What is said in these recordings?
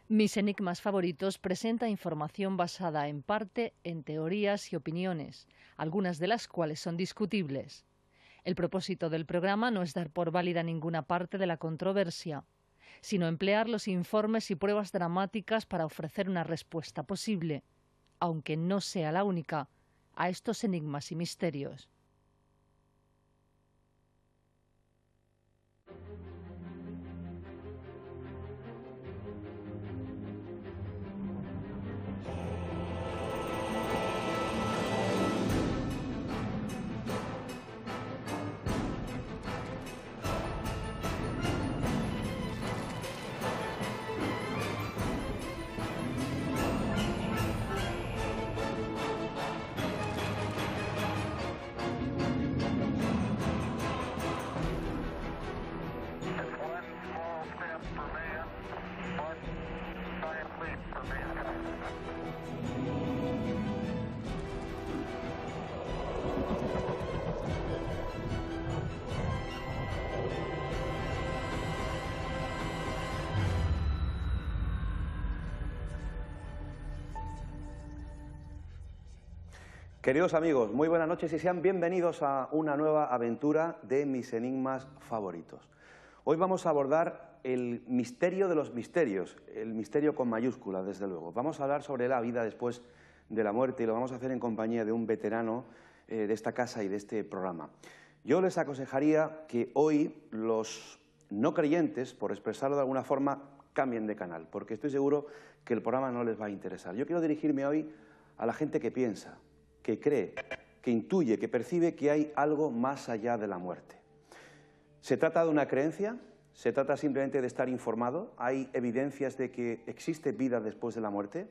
Mis enigmas favoritos presenta información basada en parte en teorías y opiniones, algunas de las cuales son discutibles. El propósito del programa no es dar por válida ninguna parte de la controversia, sino emplear los informes y pruebas dramáticas para ofrecer una respuesta posible, aunque no sea la única, a estos enigmas y misterios. Queridos amigos, muy buenas noches y sean bienvenidos a una nueva aventura de mis enigmas favoritos. Hoy vamos a abordar el misterio de los misterios, el misterio con mayúscula, desde luego. Vamos a hablar sobre la vida después de la muerte y lo vamos a hacer en compañía de un veterano de esta casa y de este programa. Yo les aconsejaría que hoy los no creyentes, por expresarlo de alguna forma, cambien de canal, porque estoy seguro que el programa no les va a interesar. Yo quiero dirigirme hoy a la gente que piensa, que cree, que intuye, que percibe que hay algo más allá de la muerte. ¿Se trata de una creencia? ¿Se trata simplemente de estar informado? ¿Hay evidencias de que existe vida después de la muerte?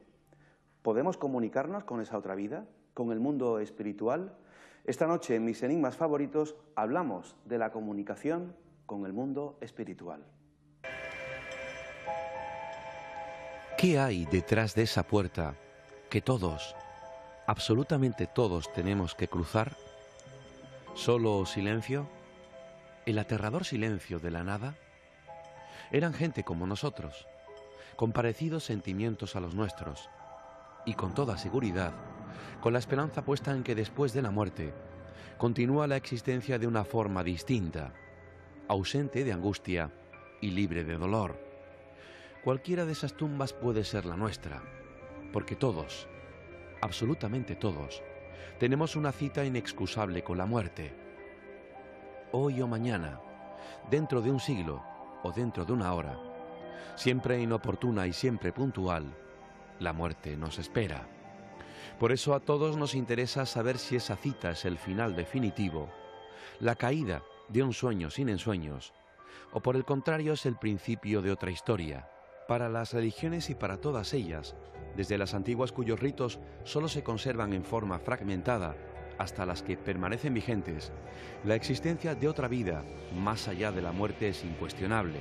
¿Podemos comunicarnos con esa otra vida? ¿Con el mundo espiritual? Esta noche, en mis enigmas favoritos, hablamos de la comunicación con el mundo espiritual. ¿Qué hay detrás de esa puerta que todos, absolutamente todos, tenemos que cruzar? ¿Solo silencio? ¿El aterrador silencio de la nada? Eran gente como nosotros, con parecidos sentimientos a los nuestros, y con toda seguridad, con la esperanza puesta en que después de la muerte continúa la existencia de una forma distinta, ausente de angustia y libre de dolor. Cualquiera de esas tumbas puede ser la nuestra, porque todos, absolutamente todos, tenemos una cita inexcusable con la muerte. Hoy o mañana, dentro de un siglo o dentro de una hora, siempre inoportuna y siempre puntual, la muerte nos espera. Por eso a todos nos interesa saber si esa cita es el final definitivo, la caída de un sueño sin ensueños, o por el contrario es el principio de otra historia. Para las religiones y para todas ellas, desde las antiguas cuyos ritos solo se conservan en forma fragmentada, hasta las que permanecen vigentes, la existencia de otra vida más allá de la muerte es incuestionable.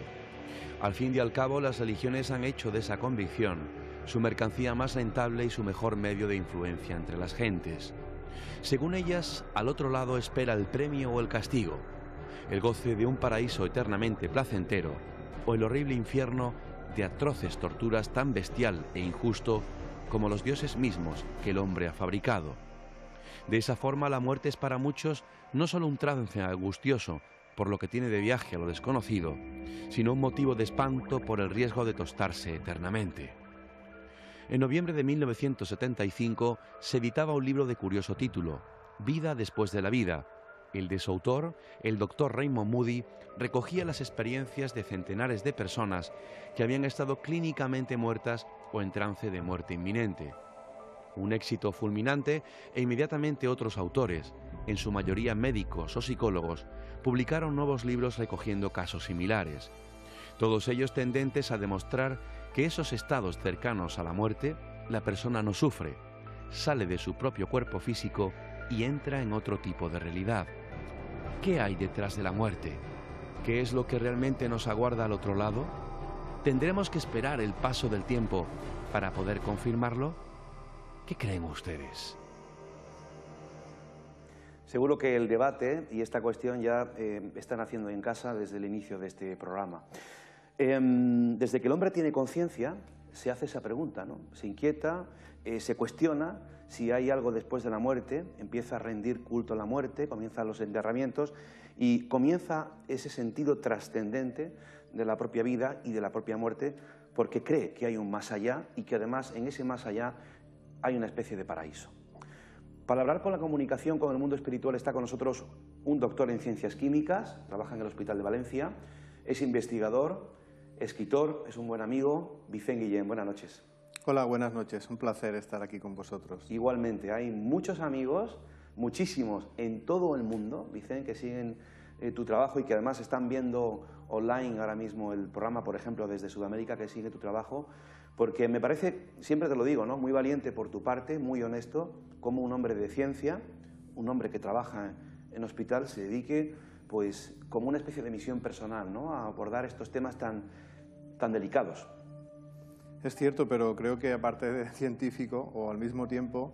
Al fin y al cabo, las religiones han hecho de esa convicción su mercancía más rentable y su mejor medio de influencia entre las gentes. Según ellas, al otro lado espera el premio o el castigo, el goce de un paraíso eternamente placentero o el horrible infierno de atroces torturas tan bestial e injusto como los dioses mismos que el hombre ha fabricado. De esa forma, la muerte es para muchos no solo un trance angustioso por lo que tiene de viaje a lo desconocido, sino un motivo de espanto por el riesgo de tostarse eternamente. En noviembre de 1975 se editaba un libro de curioso título, Vida después de la vida. El de su autor, el Dr. Raymond Moody, recogía las experiencias de centenares de personas que habían estado clínicamente muertas o en trance de muerte inminente. Un éxito fulminante e inmediatamente otros autores, en su mayoría médicos o psicólogos, publicaron nuevos libros recogiendo casos similares. Todos ellos tendentes a demostrar que esos estados cercanos a la muerte, la persona no sufre, sale de su propio cuerpo físico y entra en otro tipo de realidad. ¿Qué hay detrás de la muerte? ¿Qué es lo que realmente nos aguarda al otro lado? ¿Tendremos que esperar el paso del tiempo para poder confirmarlo? ¿Qué creen ustedes? Seguro que el debate y esta cuestión ya están haciendo en casa desde el inicio de este programa. Desde que el hombre tiene conciencia, se hace esa pregunta, ¿no? Se inquieta, se cuestiona si hay algo después de la muerte, empieza a rendir culto a la muerte, comienzan los enterramientos y comienza ese sentido trascendente de la propia vida y de la propia muerte, porque cree que hay un más allá y que además en ese más allá hay una especie de paraíso. Para hablar con la comunicación con el mundo espiritual está con nosotros un doctor en ciencias químicas, trabaja en el Hospital de Valencia, es investigador, escritor, es un buen amigo, Vicent Guillén. Buenas noches. Hola, buenas noches. Un placer estar aquí con vosotros. Igualmente, hay muchos amigos, muchísimos en todo el mundo, Vicent, que siguen tu trabajo y que además están viendo online ahora mismo el programa, por ejemplo, desde Sudamérica, que sigue tu trabajo, porque me parece, siempre te lo digo, ¿no?, muy valiente por tu parte, muy honesto, como un hombre de ciencia, un hombre que trabaja en hospital, se dedique, pues, como una especie de misión personal, ¿no?, a abordar estos temas tan delicados. Es cierto, pero creo que aparte de científico, o al mismo tiempo,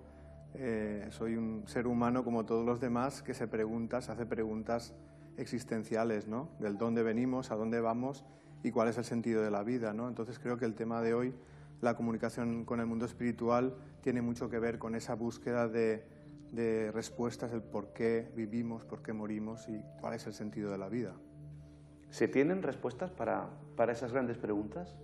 soy un ser humano como todos los demás que se hace preguntas existenciales, ¿no?, del dónde venimos, a dónde vamos y cuál es el sentido de la vida, ¿no? Entonces creo que el tema de hoy, la comunicación con el mundo espiritual, tiene mucho que ver con esa búsqueda de respuestas, el por qué vivimos, por qué morimos y cuál es el sentido de la vida. ¿Se tienen respuestas para esas grandes preguntas?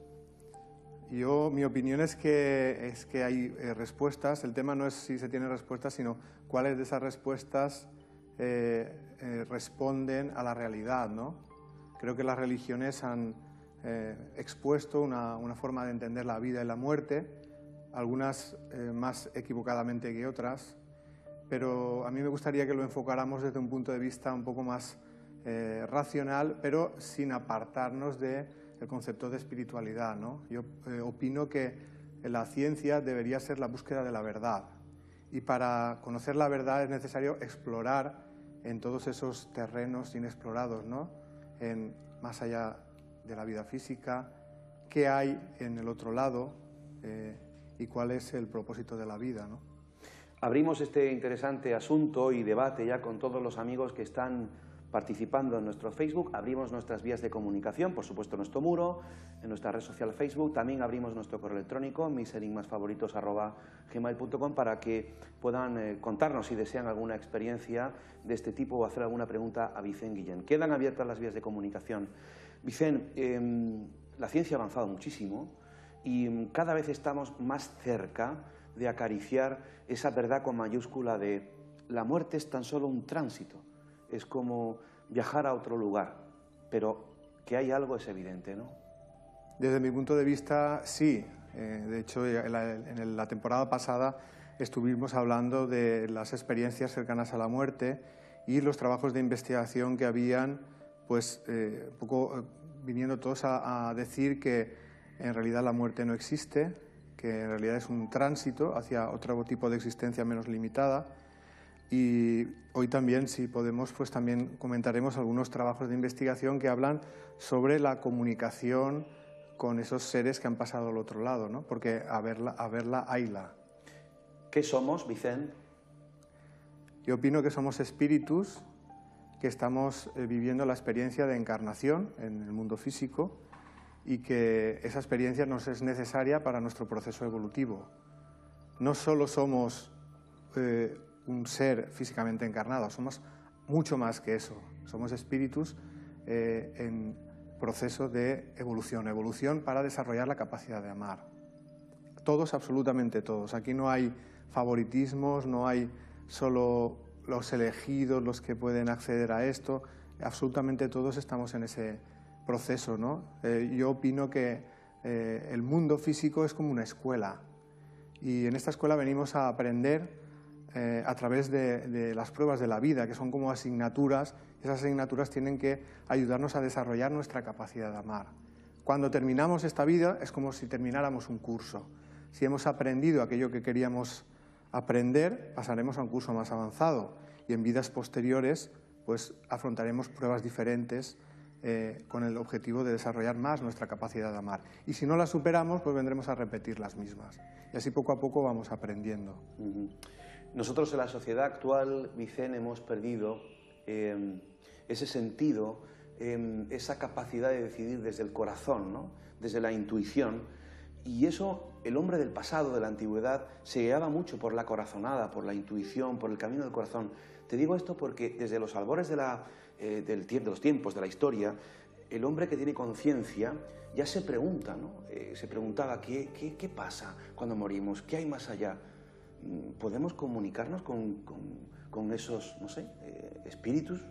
Mi opinión es que hay respuestas. El tema no es si se tienen respuestas, sino cuáles de esas respuestas responden a la realidad, ¿no? Creo que las religiones han expuesto una forma de entender la vida y la muerte, algunas más equivocadamente que otras, pero a mí me gustaría que lo enfocáramos desde un punto de vista un poco más racional, pero sin apartarnos del concepto de espiritualidad, ¿no? Yo opino que la ciencia debería ser la búsqueda de la verdad, y para conocer la verdad es necesario explorar en todos esos terrenos inexplorados, ¿no?, más allá de la vida física, qué hay en el otro lado y cuál es el propósito de la vida, ¿no? Abrimos este interesante asunto y debate ya con todos los amigos que están participando en nuestro Facebook. Abrimos nuestras vías de comunicación, por supuesto nuestro muro, en nuestra red social Facebook. También abrimos nuestro correo electrónico, misenigmasfavoritos@gmail.com, para que puedan contarnos si desean alguna experiencia de este tipo o hacer alguna pregunta a Vicent Guillén. Quedan abiertas las vías de comunicación. Vicent, la ciencia ha avanzado muchísimo y cada vez estamos más cerca de acariciar esa verdad con mayúscula de la muerte es tan solo un tránsito. Es como viajar a otro lugar, pero que hay algo es evidente, ¿no? Desde mi punto de vista, sí. De hecho, en la temporada pasada estuvimos hablando de las experiencias cercanas a la muerte y los trabajos de investigación que habían, pues, un poco viniendo todos a decir que en realidad la muerte no existe, que en realidad es un tránsito hacia otro tipo de existencia menos limitada. Y hoy también, si podemos, pues también comentaremos algunos trabajos de investigación que hablan sobre la comunicación con esos seres que han pasado al otro lado, ¿no? Porque a verla, hayla. ¿Qué somos, Vicent? Yo opino que somos espíritus que estamos viviendo la experiencia de encarnación en el mundo físico y que esa experiencia nos es necesaria para nuestro proceso evolutivo. No solo somos un ser físicamente encarnado, somos mucho más que eso. Somos espíritus en proceso de evolución para desarrollar la capacidad de amar. Todos, absolutamente todos. Aquí no hay favoritismos, no hay solo los elegidos los que pueden acceder a esto. Absolutamente todos estamos en ese proceso, ¿no? Yo opino que el mundo físico es como una escuela y en esta escuela venimos a aprender a través de las pruebas de la vida, que son como asignaturas. Esas asignaturas tienen que ayudarnos a desarrollar nuestra capacidad de amar. Cuando terminamos esta vida es como si termináramos un curso. Si hemos aprendido aquello que queríamos aprender, pasaremos a un curso más avanzado y en vidas posteriores pues afrontaremos pruebas diferentes con el objetivo de desarrollar más nuestra capacidad de amar. Y si no las superamos, pues vendremos a repetir las mismas. Y así poco a poco vamos aprendiendo. Nosotros en la sociedad actual, Vicent, hemos perdido ese sentido, esa capacidad de decidir desde el corazón, ¿no?, desde la intuición, Y eso, el hombre del pasado, de la antigüedad, se guiaba mucho por la corazonada, por la intuición, por el camino del corazón. Te digo esto porque desde los albores de los tiempos, de la historia, el hombre que tiene conciencia ya se pregunta, ¿no? Se preguntaba, ¿qué pasa cuando morimos? ¿Qué hay más allá? ¿Podemos comunicarnos con esos, no sé, espíritus?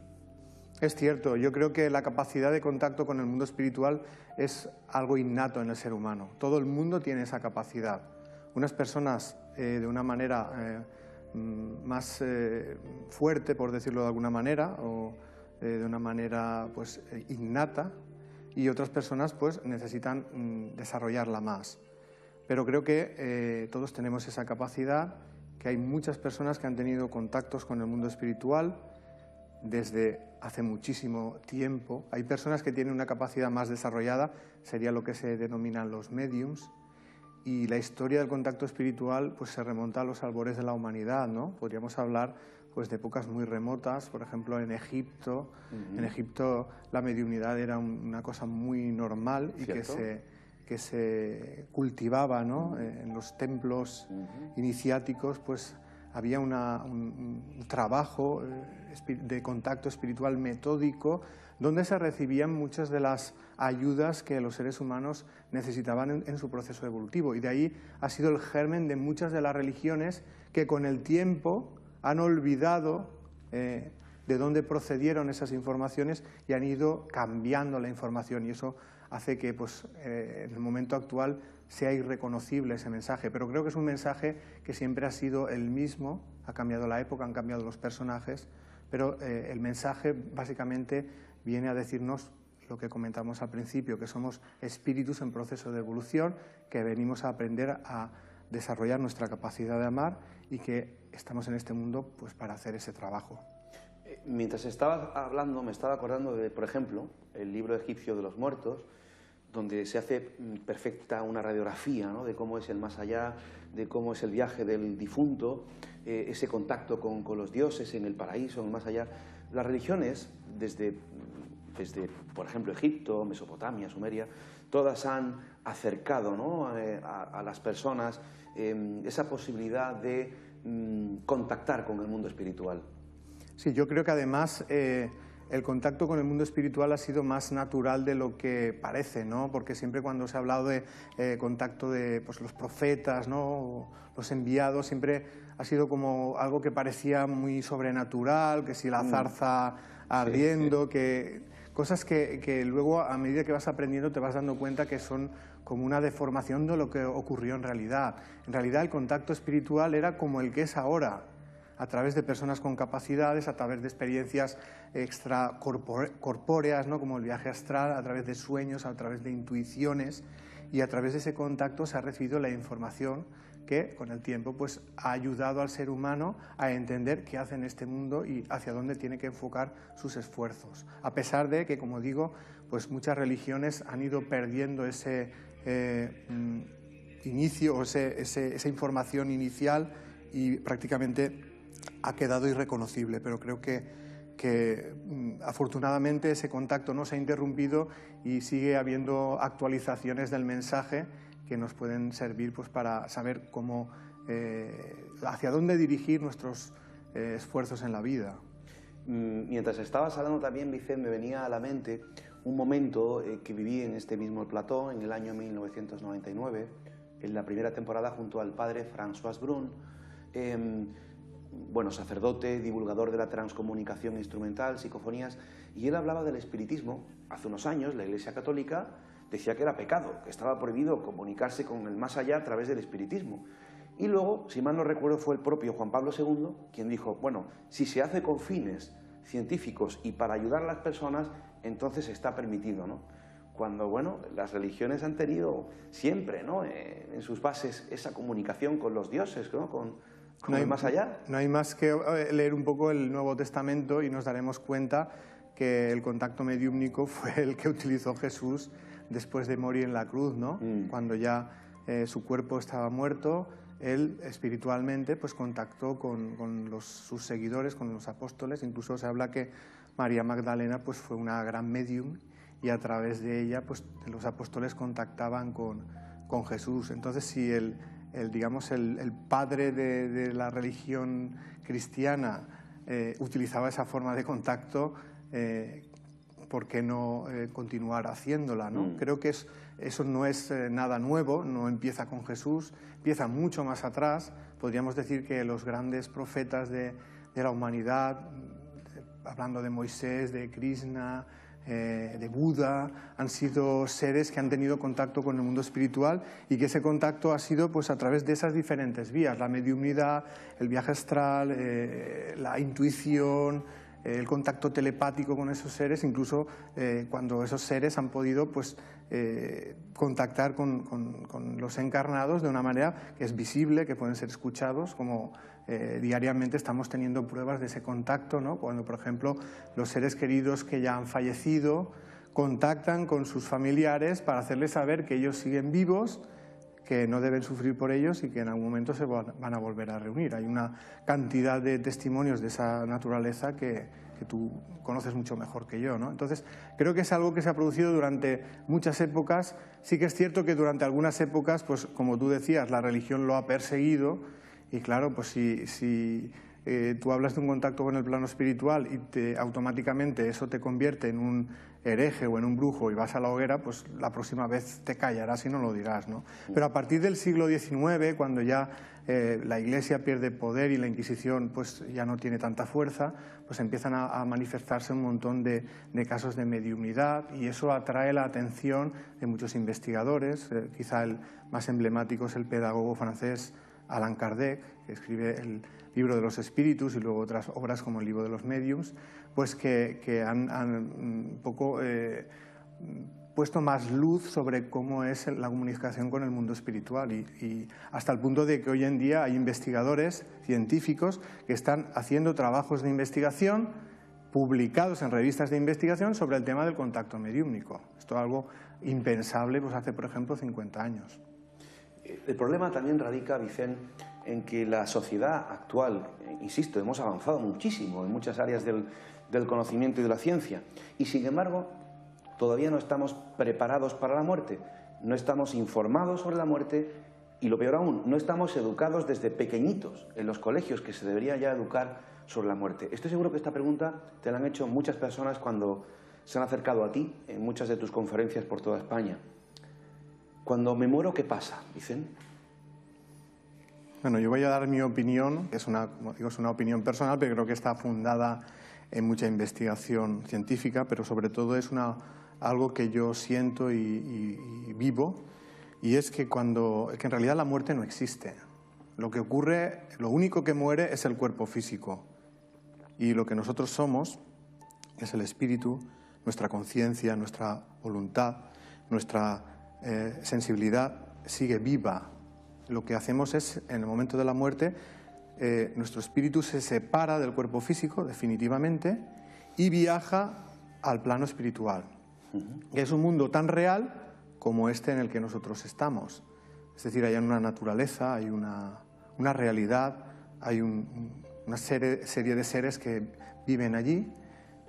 Es cierto, yo creo que la capacidad de contacto con el mundo espiritual es algo innato en el ser humano. Todo el mundo tiene esa capacidad. Unas personas de una manera más fuerte, por decirlo de alguna manera, o de una manera pues, innata, y otras personas pues, necesitan desarrollarla más. Pero creo que todos tenemos esa capacidad, que hay muchas personas que han tenido contactos con el mundo espiritual desde hace muchísimo tiempo. Hay personas que tienen una capacidad más desarrollada, sería lo que se denominan los mediums, y la historia del contacto espiritual pues, se remonta a los albores de la humanidad, ¿no? Podríamos hablar pues, de épocas muy remotas, por ejemplo en Egipto. En Egipto la mediunidad era una cosa muy normal y que se cultivaba, ¿no? En los templos iniciáticos, pues había un trabajo de contacto espiritual metódico donde se recibían muchas de las ayudas que los seres humanos necesitaban en su proceso evolutivo. Y de ahí ha sido el germen de muchas de las religiones que con el tiempo han olvidado de dónde procedieron esas informaciones y han ido cambiando la información. Y eso hace que pues, en el momento actual sea irreconocible ese mensaje. Pero creo que es un mensaje que siempre ha sido el mismo. Ha cambiado la época, han cambiado los personajes, pero el mensaje básicamente viene a decirnos lo que comentamos al principio, que somos espíritus en proceso de evolución, que venimos a aprender a desarrollar nuestra capacidad de amar y que estamos en este mundo pues, para hacer ese trabajo. Mientras estabas hablando, me estaba acordando de, por ejemplo, el libro egipcio de los muertos, donde se hace perfecta una radiografía, ¿no? De cómo es el más allá, de cómo es el viaje del difunto, ese contacto con los dioses en el paraíso, en el más allá. Las religiones, desde por ejemplo, Egipto, Mesopotamia, Sumeria, todas han acercado, ¿no? a las personas esa posibilidad de contactar con el mundo espiritual. Sí, yo creo que además el contacto con el mundo espiritual ha sido más natural de lo que parece, ¿no? Porque siempre cuando se ha hablado de contacto de pues, los profetas, ¿no? O los enviados, siempre ha sido como algo que parecía muy sobrenatural, que si la zarza ardiendo, sí. Que cosas que luego a medida que vas aprendiendo te vas dando cuenta que son como una deformación de lo que ocurrió en realidad. En realidad el contacto espiritual era como el que es ahora, a través de personas con capacidades, a través de experiencias extracorpóreas, ¿no? Como el viaje astral, a través de sueños, a través de intuiciones, y a través de ese contacto se ha recibido la información que con el tiempo pues, ha ayudado al ser humano a entender qué hace en este mundo y hacia dónde tiene que enfocar sus esfuerzos. A pesar de que, como digo, pues muchas religiones han ido perdiendo ese inicio o esa información inicial y prácticamente ha quedado irreconocible, pero creo que afortunadamente ese contacto no se ha interrumpido y sigue habiendo actualizaciones del mensaje que nos pueden servir pues, para saber cómo, hacia dónde dirigir nuestros esfuerzos en la vida. Mientras estabas hablando también, Vicente, me venía a la mente un momento que viví en este mismo plató en el año 1999, en la primera temporada junto al padre François Brun, bueno, sacerdote, divulgador de la transcomunicación instrumental, psicofonías, y él hablaba del espiritismo. Hace unos años la Iglesia Católica decía que era pecado, que estaba prohibido comunicarse con el más allá a través del espiritismo. Y luego, si mal no recuerdo, fue el propio Juan Pablo II quien dijo, bueno, si se hace con fines científicos y para ayudar a las personas, entonces está permitido, ¿no? Cuando, bueno, las religiones han tenido siempre, ¿no? En sus bases esa comunicación con los dioses, ¿no? Con el más allá. No hay más que leer un poco el Nuevo Testamento y nos daremos cuenta que el contacto mediúmnico fue el que utilizó Jesús después de morir en la cruz, ¿no? Cuando ya su cuerpo estaba muerto, él espiritualmente pues contactó con sus seguidores, con los apóstoles. Incluso se habla que María Magdalena pues fue una gran medium y a través de ella pues los apóstoles contactaban con con Jesús. Entonces, si digamos, el padre de la religión cristiana utilizaba esa forma de contacto, ¿por qué no continuar haciéndola, ¿no? Creo que eso no es nada nuevo, no empieza con Jesús, empieza mucho más atrás. Podríamos decir que los grandes profetas de la humanidad, hablando de Moisés, de Krishna, de Buda, han sido seres que han tenido contacto con el mundo espiritual y que ese contacto ha sido pues a través de esas diferentes vías, la mediumnidad, el viaje astral, la intuición, el contacto telepático con esos seres, incluso cuando esos seres han podido pues, contactar con los encarnados de una manera que es visible, que pueden ser escuchados, como diariamente estamos teniendo pruebas de ese contacto, ¿no? Cuando, por ejemplo, los seres queridos que ya han fallecido contactan con sus familiares para hacerles saber que ellos siguen vivos, que no deben sufrir por ellos y que en algún momento se van a volver a reunir. Hay una cantidad de testimonios de esa naturaleza que tú conoces mucho mejor que yo, ¿no? Entonces, creo que es algo que se ha producido durante muchas épocas. Sí que es cierto que durante algunas épocas, pues como tú decías, la religión lo ha perseguido y claro, pues si tú hablas de un contacto con el plano espiritual y automáticamente eso te convierte en un hereje o en un brujo y vas a la hoguera, pues la próxima vez te callarás y no lo dirás, ¿no? Pero a partir del siglo XIX, cuando ya la Iglesia pierde poder y la Inquisición pues ya no tiene tanta fuerza, pues empiezan a manifestarse un montón de casos de mediumnidad y eso atrae la atención de muchos investigadores. Quizá el más emblemático es el pedagogo francés Allan Kardec, que escribe el libro de los espíritus y luego otras obras como el libro de los médiums, pues que han un poco puesto más luz sobre cómo es la comunicación con el mundo espiritual y hasta el punto de que hoy en día hay investigadores científicos que están haciendo trabajos de investigación publicados en revistas de investigación sobre el tema del contacto mediúmnico. Esto es algo impensable pues hace, por ejemplo, 50 años. El problema también radica, Vicente, en que la sociedad actual, insisto, hemos avanzado muchísimo en muchas áreas del conocimiento y de la ciencia, y sin embargo todavía no estamos preparados para la muerte, no estamos informados sobre la muerte y, lo peor aún, no estamos educados desde pequeñitos en los colegios, que se debería ya educar sobre la muerte. Estoy seguro que esta pregunta te la han hecho muchas personas cuando se han acercado a ti en muchas de tus conferencias por toda España. Cuando me muero, ¿qué pasa, Vicente? Bueno, yo voy a dar mi opinión, que es como digo, es una opinión personal, pero creo que está fundada en mucha investigación científica, pero sobre todo es algo que yo siento y vivo, y es que en realidad la muerte no existe. Lo que ocurre, lo único que muere es el cuerpo físico, y lo que nosotros somos es el espíritu, nuestra conciencia, nuestra voluntad, nuestra sensibilidad sigue viva. Lo que hacemos es, en el momento de la muerte, nuestro espíritu se separa del cuerpo físico, definitivamente, y viaja al plano espiritual. Que es un mundo tan real como este en el que nosotros estamos. Es decir, hay una naturaleza, hay una realidad, hay una serie de seres que viven allí,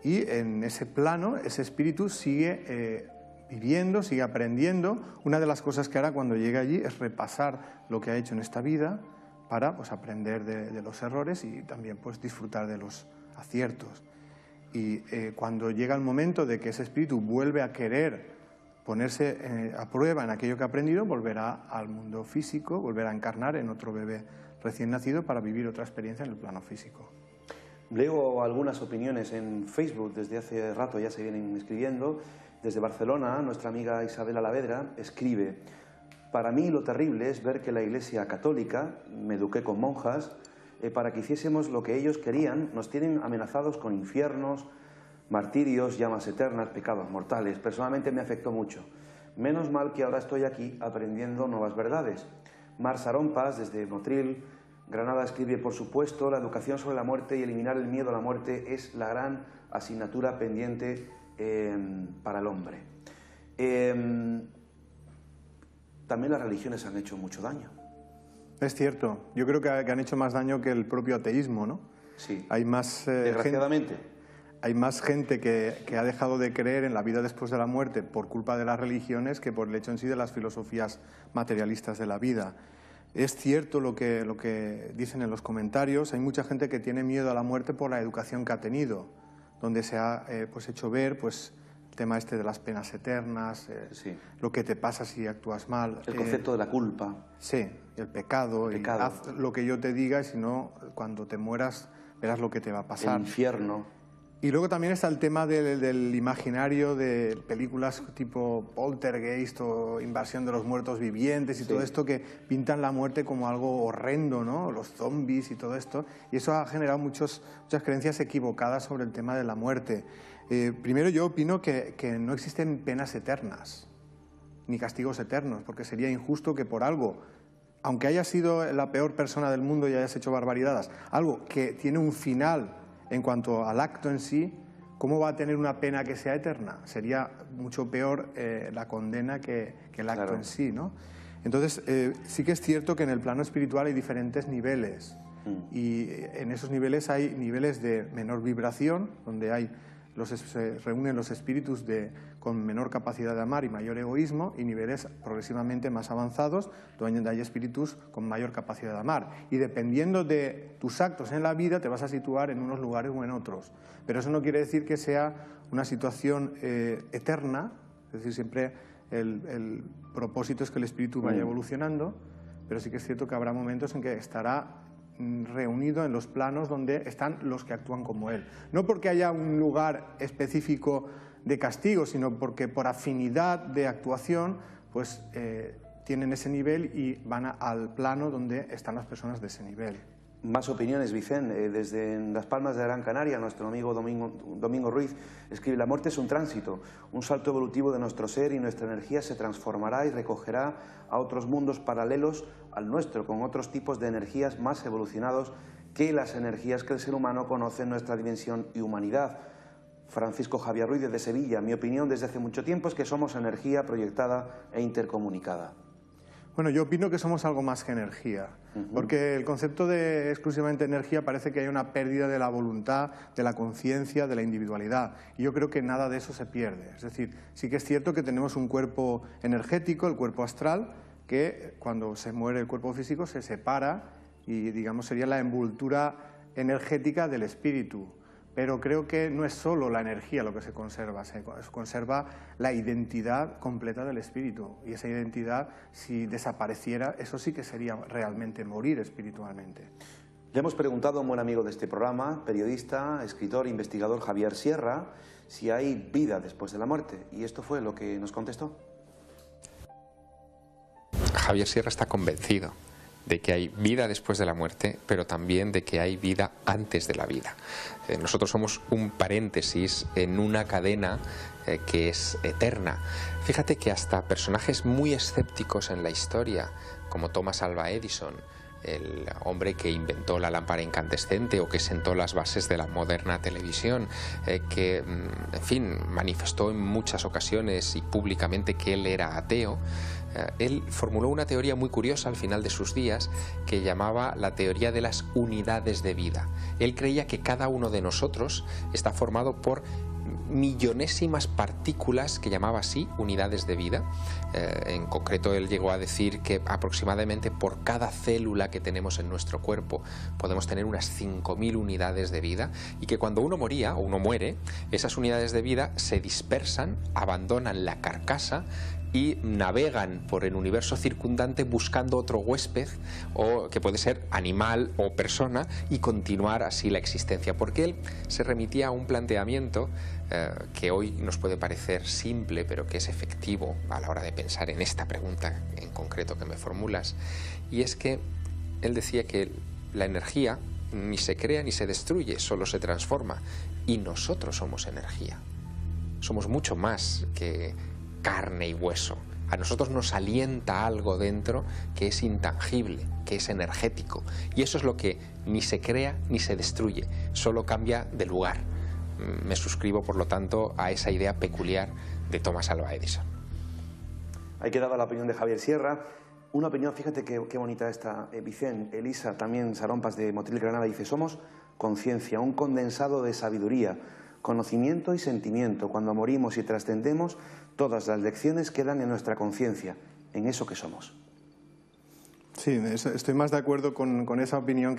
y en ese plano, ese espíritu sigue viviendo, sigue aprendiendo. Una de las cosas que hará cuando llegue allí es repasar lo que ha hecho en esta vida para pues, aprender de los errores y también pues, disfrutar de los aciertos. Y cuando llega el momento de que ese espíritu vuelve a querer ponerse a prueba en aquello que ha aprendido, volverá al mundo físico, volverá a encarnar en otro bebé recién nacido para vivir otra experiencia en el plano físico. Leo algunas opiniones en Facebook, desde hace rato ya se vienen escribiendo. Desde Barcelona, nuestra amiga Isabel Alavedra escribe: para mí lo terrible es ver que la Iglesia Católica, me eduqué con monjas, para que hiciésemos lo que ellos querían, nos tienen amenazados con infiernos, martirios, llamas eternas, pecados mortales. Personalmente me afectó mucho. Menos mal que ahora estoy aquí aprendiendo nuevas verdades. Mar Sarompas, desde Motril, Granada, escribe: por supuesto, la educación sobre la muerte y eliminar el miedo a la muerte es la gran asignatura pendiente para el hombre. También las religiones han hecho mucho daño. Es cierto. Yo creo que han hecho más daño que el propio ateísmo, ¿no? Sí. Hay más desgraciadamente. hay más gente que ha dejado de creer en la vida después de la muerte por culpa de las religiones que por el hecho en sí de las filosofías materialistas de la vida. Es cierto lo que dicen en los comentarios, hay mucha gente que tiene miedo a la muerte por la educación que ha tenido, donde se ha pues hecho ver pues, el tema este de las penas eternas, sí. Lo que te pasa si actúas mal. El concepto de la culpa. Sí, el pecado. Y haz lo que yo te diga y si no, cuando te mueras verás lo que te va a pasar. El infierno. Y luego también está el tema del imaginario de películas tipo Poltergeist o Invasión de los Muertos Vivientes y todo esto que pintan la muerte como algo horrendo, ¿no? Los zombies y todo esto. Y eso ha generado muchas creencias equivocadas sobre el tema de la muerte. Primero yo opino que no existen penas eternas ni castigos eternos, porque sería injusto que por algo, aunque hayas sido la peor persona del mundo y hayas hecho barbaridades, algo que tiene un final en cuanto al acto en sí, ¿cómo va a tener una pena que sea eterna? Sería mucho peor la condena que el acto en sí, ¿no? Entonces, sí que es cierto que en el plano espiritual hay diferentes niveles y en esos niveles hay niveles de menor vibración, donde se reúnen los espíritus con menor capacidad de amar y mayor egoísmo, y niveles progresivamente más avanzados, donde hay espíritus con mayor capacidad de amar. Y dependiendo de tus actos en la vida, te vas a situar en unos lugares o en otros. Pero eso no quiere decir que sea una situación eterna, es decir, siempre el propósito es que el espíritu vaya evolucionando, pero sí que es cierto que habrá momentos en que estará reunido en los planos donde están los que actúan como él. No porque haya un lugar específico de castigo, sino porque por afinidad de actuación pues tienen ese nivel y van al plano donde están las personas de ese nivel. Más opiniones, Vicente. Desde Las Palmas de Gran Canaria, nuestro amigo Domingo Ruiz escribe: la muerte es un tránsito, un salto evolutivo de nuestro ser, y nuestra energía se transformará y recogerá a otros mundos paralelos al nuestro, con otros tipos de energías más evolucionados que las energías que el ser humano conoce en nuestra dimensión y humanidad. Francisco Javier Ruiz, desde Sevilla: mi opinión desde hace mucho tiempo es que somos energía proyectada e intercomunicada. Bueno, yo opino que somos algo más que energía, porque el concepto de exclusivamente energía parece que hay una pérdida de la voluntad, de la conciencia, de la individualidad, y yo creo que nada de eso se pierde. Es decir, sí que es cierto que tenemos un cuerpo energético, el cuerpo astral, que cuando se muere el cuerpo físico se separa y, digamos, sería la envoltura energética del espíritu. Pero creo que no es solo la energía lo que se conserva la identidad completa del espíritu. Y esa identidad, si desapareciera, eso sí que sería realmente morir espiritualmente. Le hemos preguntado a un buen amigo de este programa, periodista, escritor, investigador, Javier Sierra, si hay vida después de la muerte. Y esto fue lo que nos contestó. Javier Sierra está convencido de que hay vida después de la muerte, pero también de que hay vida antes de la vida. Nosotros somos un paréntesis en una cadena que es eterna. Fíjate que hasta personajes muy escépticos en la historia, como Thomas Alva Edison, el hombre que inventó la lámpara incandescente o que sentó las bases de la moderna televisión, que, en fin, manifestó en muchas ocasiones y públicamente que él era ateo, él formuló una teoría muy curiosa al final de sus días que llamaba la teoría de las unidades de vida. Él creía que cada uno de nosotros está formado por millonésimas partículas que llamaba así unidades de vida. En concreto él llegó a decir que aproximadamente por cada célula que tenemos en nuestro cuerpo podemos tener unas 5.000 unidades de vida, y que cuando uno moría o uno muere, esas unidades de vida se dispersan, abandonan la carcasa y navegan por el universo circundante buscando otro huésped, o que puede ser animal o persona, y continuar así la existencia. Porque él se remitía a un planteamiento que hoy nos puede parecer simple, pero que es efectivo a la hora de pensar en esta pregunta en concreto que me formulas, y es que él decía que la energía ni se crea ni se destruye, solo se transforma, y nosotros somos energía. Somos mucho más que carne y hueso. A nosotros nos alienta algo dentro que es intangible, que es energético, y eso es lo que ni se crea ni se destruye, solo cambia de lugar. Me suscribo, por lo tanto, a esa idea peculiar de Thomas Alva Edison. Ahí quedaba la opinión de Javier Sierra. Una opinión, fíjate qué bonita esta, Vicente. Elisa, también Sarompas de Motril, Granada, dice: somos conciencia, un condensado de sabiduría, conocimiento y sentimiento. Cuando morimos y trascendemos, todas las lecciones quedan en nuestra conciencia, en eso que somos. Sí, estoy más de acuerdo con esa opinión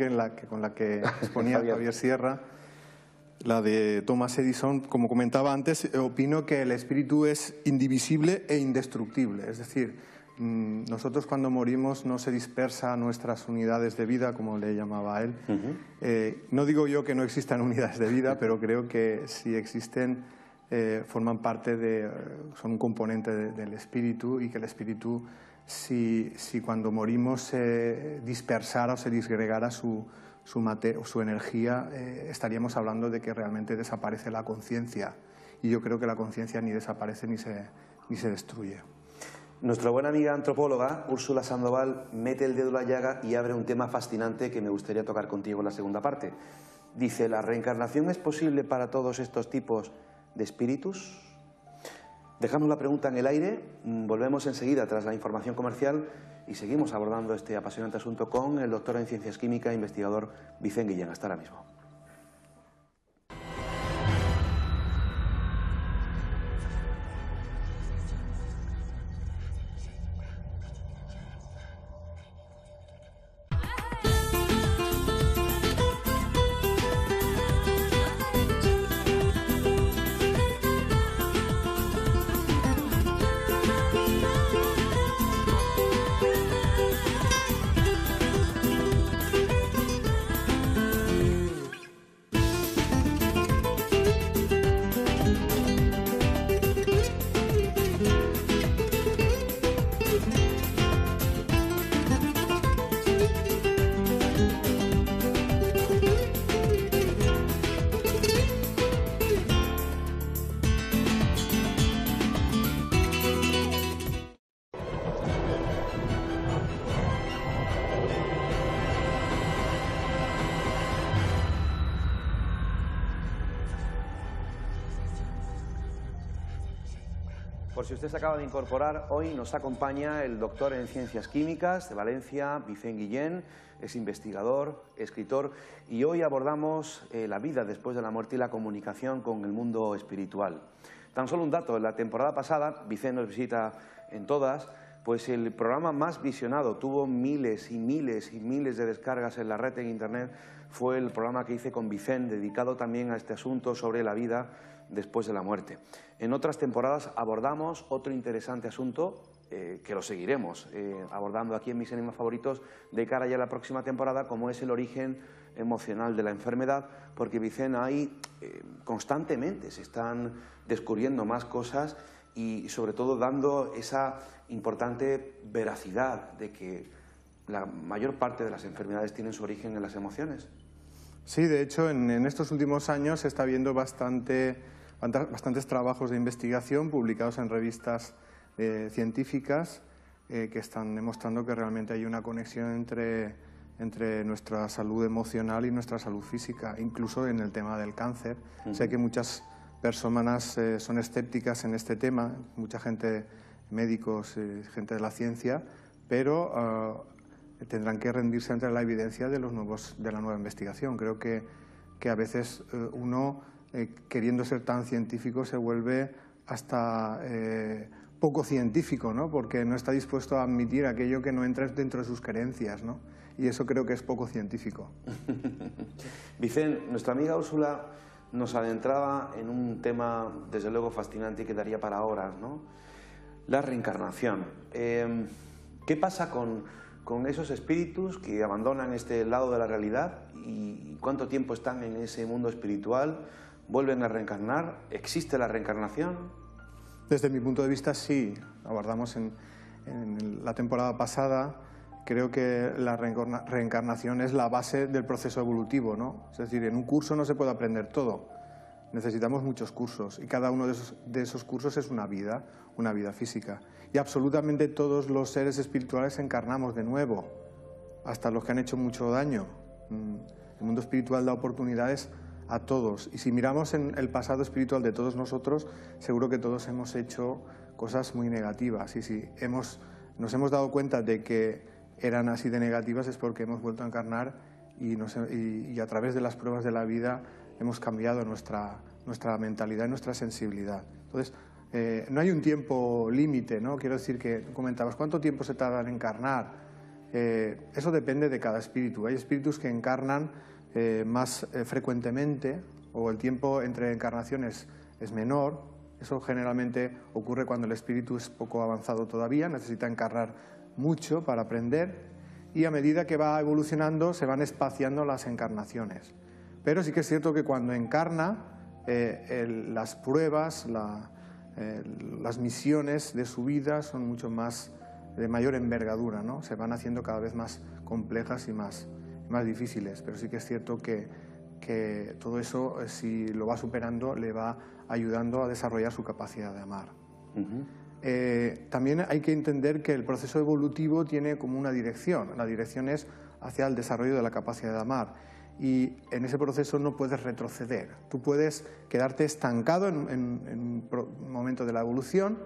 con la que exponía Javier Sierra. La de Thomas Edison, como comentaba antes, opino que el espíritu es indivisible e indestructible. Es decir, nosotros cuando morimos no se dispersa nuestras unidades de vida, como le llamaba él. No digo yo que no existan unidades de vida, pero creo que si existen, forman parte son un componente del espíritu, y que el espíritu, si cuando morimos se dispersara o se disgregara su energía, estaríamos hablando de que realmente desaparece la conciencia. Y yo creo que la conciencia ni desaparece ni se destruye. Nuestra buena amiga antropóloga, Úrsula Sandoval, mete el dedo en la llaga y abre un tema fascinante que me gustaría tocar contigo en la segunda parte. Dice, ¿la reencarnación es posible para todos estos tipos de espíritus? Dejamos la pregunta en el aire, volvemos enseguida tras la información comercial y seguimos abordando este apasionante asunto con el doctor en Ciencias Químicas e investigador Vicent Guillén. Hasta ahora mismo. Por si usted se acaba de incorporar, hoy nos acompaña el doctor en Ciencias Químicas de Valencia, Vicent Guillén, es investigador, escritor, y hoy abordamos la vida después de la muerte y la comunicación con el mundo espiritual. Tan solo un dato, en la temporada pasada, Vicent nos visita en todas, pues el programa más visionado, tuvo miles y miles y miles de descargas en la red, en internet, fue el programa que hice con Vicent, dedicado también a este asunto sobre la vida después de la muerte. En otras temporadas abordamos otro interesante asunto que lo seguiremos abordando aquí en mis enigmas favoritos de cara ya a la próxima temporada, como es el origen emocional de la enfermedad, porque Vicent, ahí constantemente se están descubriendo más cosas y sobre todo dando esa importante veracidad de que la mayor parte de las enfermedades tienen su origen en las emociones. Sí, de hecho, en estos últimos años se está viendo bastantes trabajos de investigación publicados en revistas científicas que están demostrando que realmente hay una conexión entre nuestra salud emocional y nuestra salud física, incluso en el tema del cáncer. Sé que muchas personas son escépticas en este tema, mucha gente, médicos, gente de la ciencia, pero tendrán que rendirse ante la evidencia de la nueva investigación. Creo que a veces uno, queriendo ser tan científico, se vuelve hasta poco científico, ¿no? Porque no está dispuesto a admitir aquello que no entra dentro de sus creencias, ¿no? Y eso creo que es poco científico. Vicent, nuestra amiga Úrsula nos adentraba en un tema, desde luego, fascinante y que daría para horas, ¿no? La reencarnación. ¿Qué pasa con esos espíritus que abandonan este lado de la realidad y cuánto tiempo están en ese mundo espiritual? ¿Vuelven a reencarnar? ¿Existe la reencarnación? Desde mi punto de vista, sí. Abordamos en la temporada pasada. Creo que la reencarnación es la base del proceso evolutivo, ¿no? Es decir, en un curso no se puede aprender todo. Necesitamos muchos cursos y cada uno de esos cursos es una vida física. Y absolutamente todos los seres espirituales encarnamos de nuevo, hasta los que han hecho mucho daño. El mundo espiritual da oportunidades a todos. Y si miramos en el pasado espiritual de todos nosotros, seguro que todos hemos hecho cosas muy negativas. Y si nos hemos dado cuenta de que eran así de negativas, es porque hemos vuelto a encarnar y a través de las pruebas de la vida hemos cambiado nuestra nuestra mentalidad y nuestra sensibilidad. Entonces, no hay un tiempo límite, ¿no? Quiero decir que comentabas, ¿cuánto tiempo se tarda en encarnar? Eso depende de cada espíritu. Hay espíritus que encarnan más frecuentemente, o el tiempo entre encarnaciones es menor. Eso generalmente ocurre cuando el espíritu es poco avanzado todavía, necesita encarnar mucho para aprender, y a medida que va evolucionando se van espaciando las encarnaciones. Pero sí que es cierto que cuando encarna, las pruebas, las misiones de su vida son mucho más de mayor envergadura, ¿no? Se van haciendo cada vez más complejas y más difíciles, pero sí que es cierto que todo eso, si lo va superando, le va ayudando a desarrollar su capacidad de amar. También hay que entender que el proceso evolutivo tiene como una dirección. La dirección es hacia el desarrollo de la capacidad de amar, y en ese proceso no puedes retroceder. Tú puedes quedarte estancado en un momento de la evolución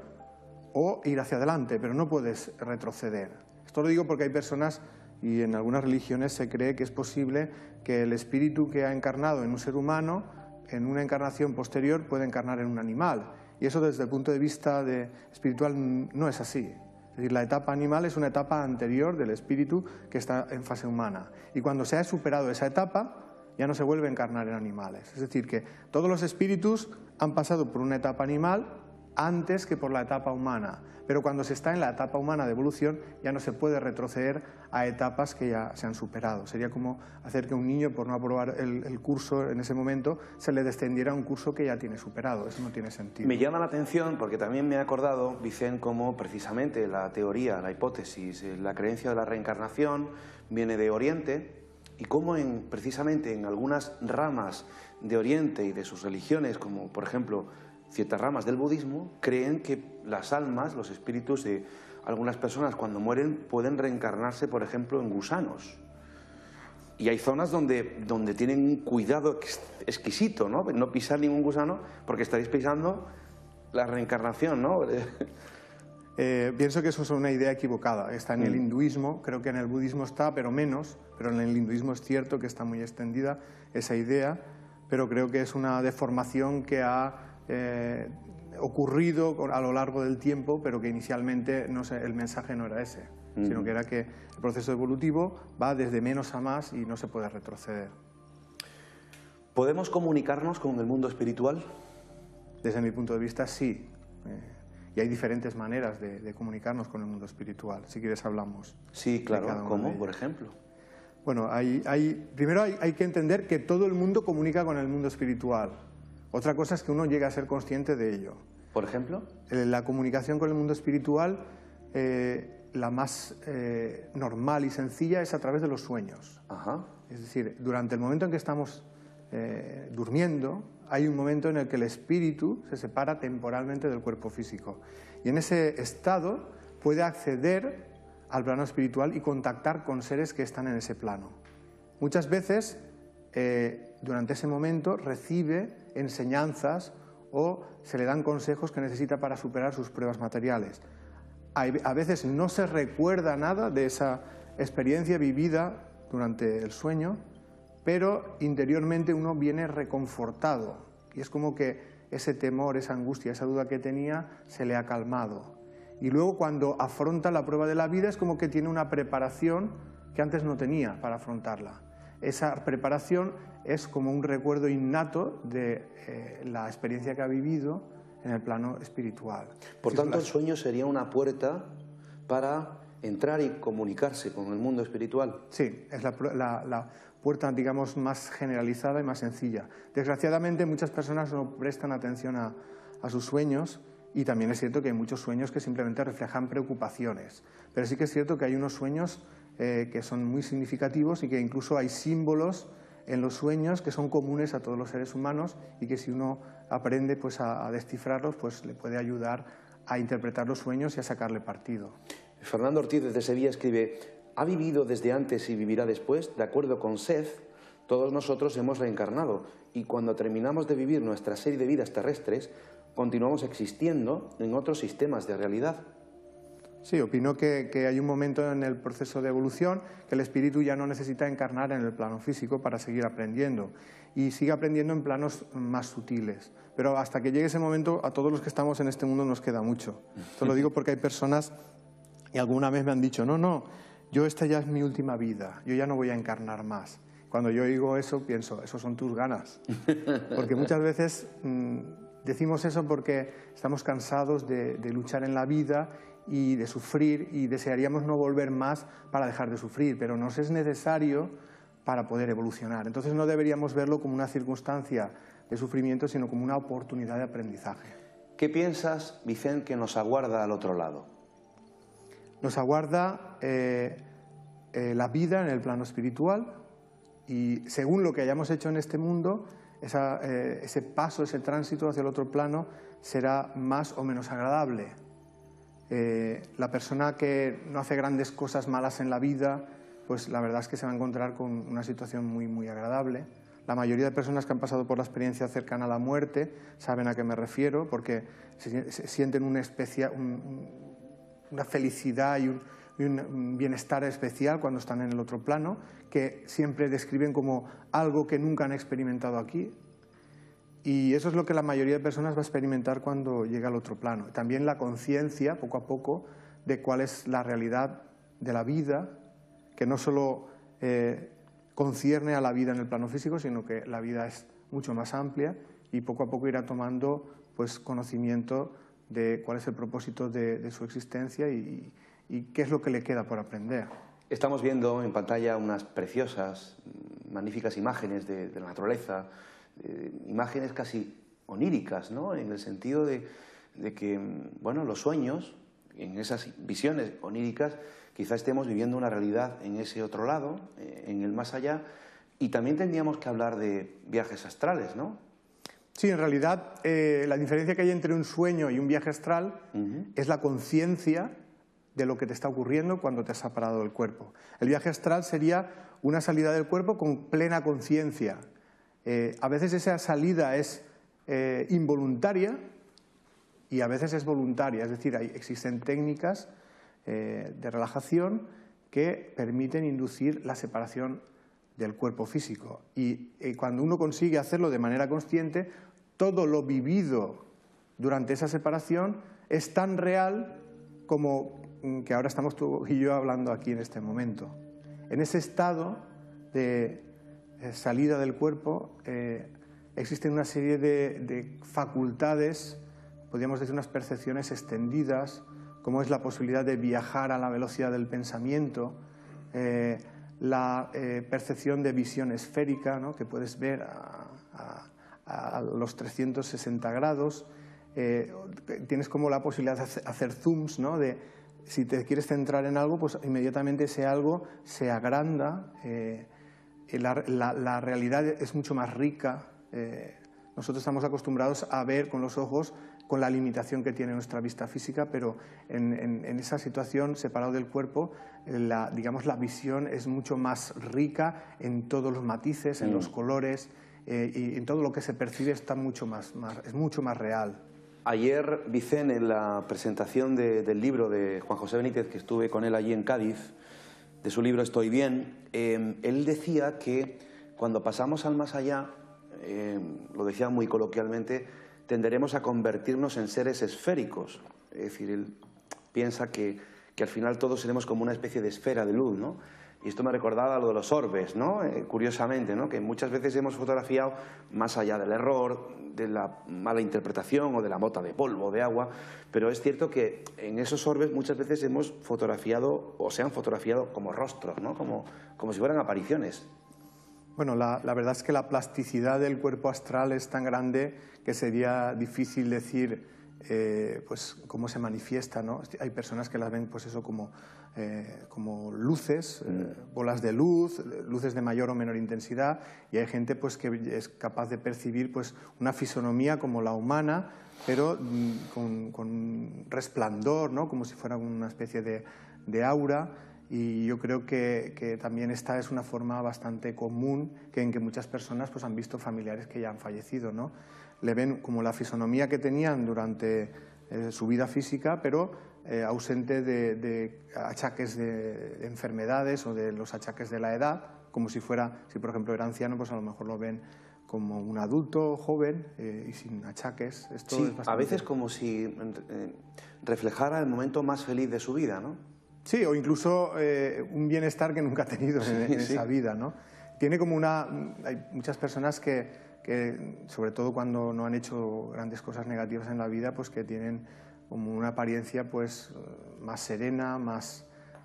o ir hacia adelante, pero no puedes retroceder. Esto lo digo porque hay personas, y en algunas religiones se cree que es posible que el espíritu que ha encarnado en un ser humano, en una encarnación posterior, puede encarnar en un animal. Y eso, desde el punto de vista espiritual, no es así. Es decir, la etapa animal es una etapa anterior del espíritu que está en fase humana. Y cuando se ha superado esa etapa, ya no se vuelve a encarnar en animales. Es decir, que todos los espíritus han pasado por una etapa animal antes que por la etapa humana. Pero cuando se está en la etapa humana de evolución, ya no se puede retroceder a etapas que ya se han superado. Sería como hacer que un niño, por no aprobar el curso en ese momento, se le descendiera a un curso que ya tiene superado. Eso no tiene sentido. Me llama la atención porque también me he acordado, Vicent, cómo precisamente la teoría, la hipótesis, la creencia de la reencarnación viene de Oriente, y cómo precisamente en algunas ramas de Oriente y de sus religiones, como por ejemplo ciertas ramas del budismo, creen que las almas, los espíritus de algunas personas cuando mueren pueden reencarnarse, por ejemplo, en gusanos. Y hay zonas donde tienen un cuidado exquisito, ¿no? No pisar ningún gusano, porque estaréis pisando la reencarnación, ¿no? Pienso que eso es una idea equivocada. Está en el hinduismo, creo que en el budismo está, pero menos. Pero en el hinduismo es cierto que está muy extendida esa idea, pero creo que es una deformación que ha ocurrido a lo largo del tiempo, pero que inicialmente el mensaje no era ese, sino que era que el proceso evolutivo va desde menos a más y no se puede retroceder. ¿Podemos comunicarnos con el mundo espiritual? Desde mi punto de vista, sí. Y hay diferentes maneras de comunicarnos con el mundo espiritual. Si quieres, hablamos. Sí, claro. ¿Cómo, por ejemplo? Bueno, primero hay que entender que todo el mundo comunica con el mundo espiritual. Otra cosa es que uno llegue a ser consciente de ello. ¿Por ejemplo? La comunicación con el mundo espiritual, la más normal y sencilla, es a través de los sueños. Ajá. Es decir, durante el momento en que estamos durmiendo, hay un momento en el que el espíritu se separa temporalmente del cuerpo físico. Y en ese estado puede acceder al plano espiritual y contactar con seres que están en ese plano. Muchas veces, durante ese momento, recibe enseñanzas o se le dan consejos que necesita para superar sus pruebas materiales. A veces no se recuerda nada de esa experiencia vivida durante el sueño, pero interiormente uno viene reconfortado y es como que ese temor, esa angustia, esa duda que tenía se le ha calmado. Y luego, cuando afronta la prueba de la vida, es como que tiene una preparación que antes no tenía para afrontarla. Esa preparación es como un recuerdo innato de la experiencia que ha vivido en el plano espiritual. Por tanto, el sueño sería una puerta para entrar y comunicarse con el mundo espiritual. Sí, es la puerta, digamos, más generalizada y más sencilla. Desgraciadamente, muchas personas no prestan atención a sus sueños, y también es cierto que hay muchos sueños que simplemente reflejan preocupaciones. Pero sí que es cierto que hay unos sueños que son muy significativos y que incluso hay símbolos en los sueños que son comunes a todos los seres humanos y que si uno aprende pues, a descifrarlos, pues le puede ayudar a interpretar los sueños y a sacarle partido. Fernando Ortiz desde Sevilla escribe: ha vivido desde antes y vivirá después. De acuerdo con Seth, todos nosotros hemos reencarnado y cuando terminamos de vivir nuestra serie de vidas terrestres, continuamos existiendo en otros sistemas de realidad. Sí, opino que hay un momento en el proceso de evolución que el espíritu ya no necesita encarnar en el plano físico para seguir aprendiendo y sigue aprendiendo en planos más sutiles. Pero hasta que llegue ese momento, a todos los que estamos en este mundo nos queda mucho. Esto lo digo porque hay personas y alguna vez me han dicho, no, yo esta ya es mi última vida, yo ya no voy a encarnar más. Cuando yo oigo eso, pienso, eso son tus ganas. Porque muchas veces decimos eso porque estamos cansados de luchar en la vida y de sufrir y desearíamos no volver más para dejar de sufrir, pero nos es necesario para poder evolucionar. Entonces no deberíamos verlo como una circunstancia de sufrimiento, sino como una oportunidad de aprendizaje. ¿Qué piensas, Vicente, que nos aguarda al otro lado? Nos aguarda la vida en el plano espiritual y según lo que hayamos hecho en este mundo, ese paso, ese tránsito hacia el otro plano será más o menos agradable. La persona que no hace grandes cosas malas en la vida, pues la verdad es que se va a encontrar con una situación muy, muy agradable. La mayoría de personas que han pasado por la experiencia cercana a la muerte saben a qué me refiero, porque se sienten una felicidad y un bienestar especial cuando están en el otro plano, que siempre describen como algo que nunca han experimentado aquí. Y eso es lo que la mayoría de personas va a experimentar cuando llega al otro plano. También la conciencia, poco a poco, de cuál es la realidad de la vida, que no solo concierne a la vida en el plano físico, sino que la vida es mucho más amplia y poco a poco irá tomando pues, conocimiento de cuál es el propósito de su existencia y qué es lo que le queda por aprender. Estamos viendo en pantalla unas preciosas, magníficas imágenes de la naturaleza, imágenes casi oníricas, ¿no? En el sentido de que, bueno, los sueños, en esas visiones oníricas, quizá estemos viviendo una realidad en ese otro lado, en el más allá, y también tendríamos que hablar de viajes astrales, ¿no? Sí, en realidad la diferencia que hay entre un sueño y un viaje astral es la conciencia de lo que te está ocurriendo cuando te has separado del cuerpo. El viaje astral sería una salida del cuerpo con plena conciencia. A veces esa salida es involuntaria y a veces es voluntaria, es decir, existen técnicas de relajación que permiten inducir la separación del cuerpo físico. Y cuando uno consigue hacerlo de manera consciente, todo lo vivido durante esa separación es tan real como que ahora estamos tú y yo hablando aquí en este momento. En ese estado de salida del cuerpo existen una serie de facultades, podríamos decir unas percepciones extendidas, como es la posibilidad de viajar a la velocidad del pensamiento, la percepción de visión esférica, ¿no? Que puedes ver a los 360 grados, tienes como la posibilidad de hacer zooms, ¿no? Si te quieres centrar en algo, pues inmediatamente ese algo se agranda, la realidad es mucho más rica. Nosotros estamos acostumbrados a ver con los ojos con la limitación que tiene nuestra vista física, pero en esa situación, separado del cuerpo, digamos, la visión es mucho más rica en todos los matices, en los colores, y en todo lo que se percibe está es mucho más real. Ayer, Vicente, en la presentación del libro de Juan José Benítez, que estuve con él allí en Cádiz, de su libro Estoy bien, él decía que cuando pasamos al más allá, lo decía muy coloquialmente, tenderemos a convertirnos en seres esféricos. Es decir, él piensa que al final todos seremos como una especie de esfera de luz, ¿no? Y esto me recordaba lo de los orbes, ¿no? Curiosamente, ¿no? Que muchas veces hemos fotografiado más allá del error, de la mala interpretación o de la mota de polvo, de agua, pero es cierto que en esos orbes muchas veces hemos fotografiado o se han fotografiado como rostros, ¿no? Como si fueran apariciones. Bueno, la verdad es que la plasticidad del cuerpo astral es tan grande que sería difícil decir pues cómo se manifiesta, ¿no? Hay personas que las ven pues eso como luces, bolas de luz, luces de mayor o menor intensidad, y hay gente pues que es capaz de percibir pues una fisonomía como la humana, pero con resplandor, ¿no? Como si fuera una especie de aura. Y yo creo que también esta es una forma bastante común en que muchas personas pues, han visto familiares que ya han fallecido, ¿no? Le ven como la fisonomía que tenían durante su vida física, pero ausente de achaques de enfermedades o de los achaques de la edad, como si por ejemplo era anciano, pues a lo mejor lo ven como un adulto joven y sin achaques. Esto sí, es bastante... a veces como si reflejara el momento más feliz de su vida, ¿no? Sí, o incluso un bienestar que nunca ha tenido en esa vida, ¿no? Tiene como hay muchas personas que, sobre todo cuando no han hecho grandes cosas negativas en la vida, pues que tienen como una apariencia pues más serena,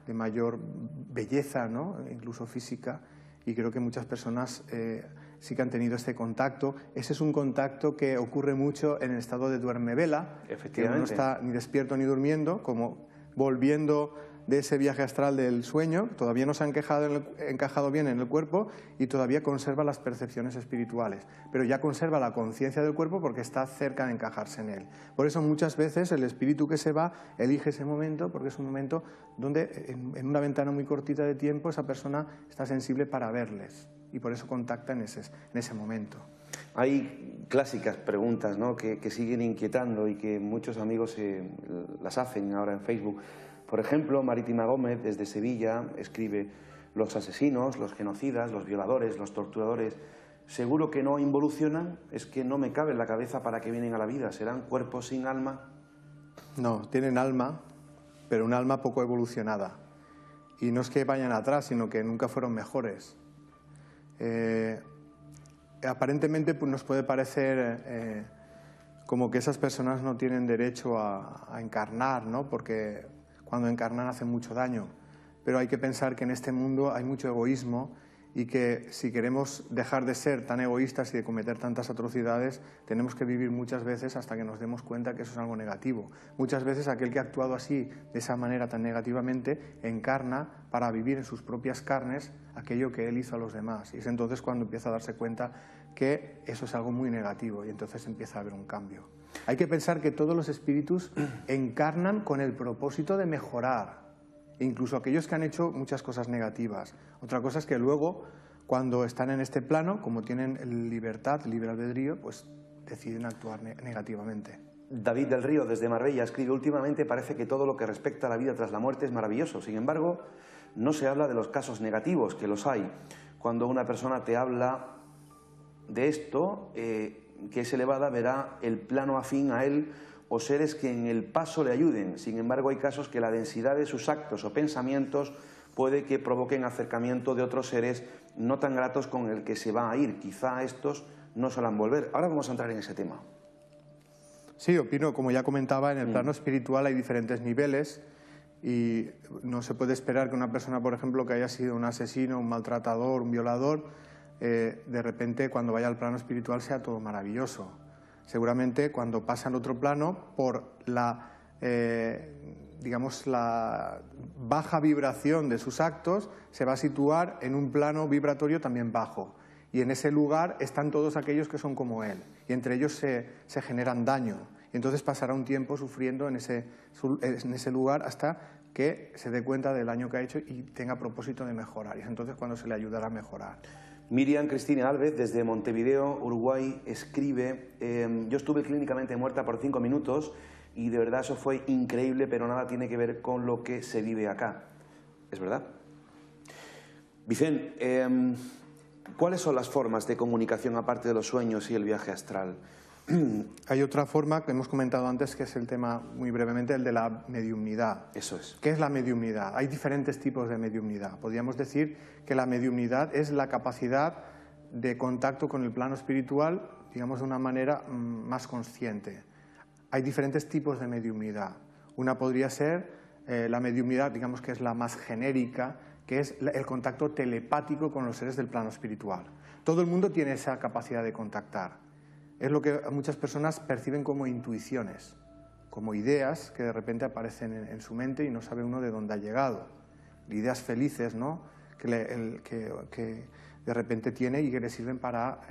de mayor belleza, ¿no? Incluso física, y creo que muchas personas sí que han tenido este contacto. Ese es un contacto que ocurre mucho en el estado de duerme-vela, que uno no está ni despierto ni durmiendo, como volviendo de ese viaje astral del sueño, todavía no se ha encajado bien en el cuerpo y todavía conserva las percepciones espirituales, pero ya conserva la conciencia del cuerpo porque está cerca de encajarse en él. Por eso muchas veces el espíritu que se va elige ese momento, porque es un momento donde en una ventana muy cortita de tiempo esa persona está sensible para verles y por eso contacta en ese momento. Hay clásicas preguntas, ¿no?, que siguen inquietando y que muchos amigos las hacen ahora en Facebook. Por ejemplo, Marítima Gómez, desde Sevilla, escribe: los asesinos, los genocidas, los violadores, los torturadores, ¿seguro que no involucionan? Es que no me cabe en la cabeza para qué vienen a la vida. ¿Serán cuerpos sin alma? No, tienen alma, pero un alma poco evolucionada. Y no es que vayan atrás, sino que nunca fueron mejores. Aparentemente pues, nos puede parecer como que esas personas no tienen derecho a encarnar, ¿no? Porque cuando encarnan hacen mucho daño, pero hay que pensar que en este mundo hay mucho egoísmo y que si queremos dejar de ser tan egoístas y de cometer tantas atrocidades, tenemos que vivir muchas veces hasta que nos demos cuenta que eso es algo negativo. Muchas veces aquel que ha actuado así, de esa manera tan negativamente, encarna para vivir en sus propias carnes aquello que él hizo a los demás. Y es entonces cuando empieza a darse cuenta que eso es algo muy negativo y entonces empieza a haber un cambio. Hay que pensar que todos los espíritus encarnan con el propósito de mejorar, incluso aquellos que han hecho muchas cosas negativas. Otra cosa es que luego, cuando están en este plano, como tienen libertad, libre albedrío, pues deciden actuar negativamente. David del Río, desde Marbella, escribe: últimamente parece que todo lo que respecta a la vida tras la muerte es maravilloso. Sin embargo, no se habla de los casos negativos, que los hay. Cuando una persona te habla de esto, que es elevada, verá el plano afín a él o seres que en el paso le ayuden. Sin embargo, hay casos que la densidad de sus actos o pensamientos puede que provoquen acercamiento de otros seres no tan gratos con el que se va a ir. Quizá estos no suelen volver. Ahora vamos a entrar en ese tema. Sí, opino, como ya comentaba, en el plano espiritual hay diferentes niveles y no se puede esperar que una persona, por ejemplo, que haya sido un asesino, un maltratador, un violador, de repente cuando vaya al plano espiritual sea todo maravilloso. Seguramente cuando pasa al otro plano, por la baja vibración de sus actos, se va a situar en un plano vibratorio también bajo. Y en ese lugar están todos aquellos que son como él. Y entre ellos se generan daño. Y entonces pasará un tiempo sufriendo en ese lugar hasta que se dé cuenta del daño que ha hecho y tenga propósito de mejorar. Y es entonces cuando se le ayudará a mejorar. Miriam Cristina Alves, desde Montevideo, Uruguay, escribe: yo estuve clínicamente muerta por 5 minutos y de verdad eso fue increíble, pero nada tiene que ver con lo que se vive acá. ¿Es verdad? Vicente, ¿cuáles son las formas de comunicación aparte de los sueños y el viaje astral? Hay otra forma que hemos comentado antes, que es el tema, muy brevemente, el de la mediumnidad. Eso es. ¿Qué es la mediumnidad? Hay diferentes tipos de mediumnidad. Podríamos decir que la mediumnidad es la capacidad de contacto con el plano espiritual, digamos, de una manera más consciente. Hay diferentes tipos de mediumnidad. Una podría ser la mediumnidad, digamos, que es la más genérica, que es el contacto telepático con los seres del plano espiritual. Todo el mundo tiene esa capacidad de contactar. Es lo que muchas personas perciben como intuiciones, como ideas que de repente aparecen en su mente y no sabe uno de dónde ha llegado. Ideas felices, ¿no?, que de repente tiene y que le sirven para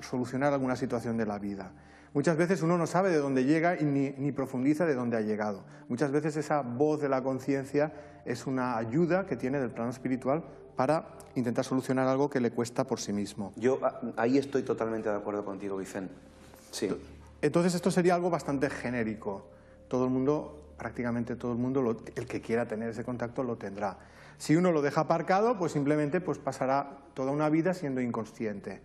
solucionar alguna situación de la vida. Muchas veces uno no sabe de dónde llega y ni profundiza de dónde ha llegado. Muchas veces esa voz de la conciencia es una ayuda que tiene del plano espiritual para intentar solucionar algo que le cuesta por sí mismo. Yo ahí estoy totalmente de acuerdo contigo, Vicente. Sí. Entonces esto sería algo bastante genérico. Todo el mundo prácticamente todo el mundo, el que quiera tener ese contacto, lo tendrá. Si uno lo deja aparcado, pues simplemente pues pasará toda una vida siendo inconsciente.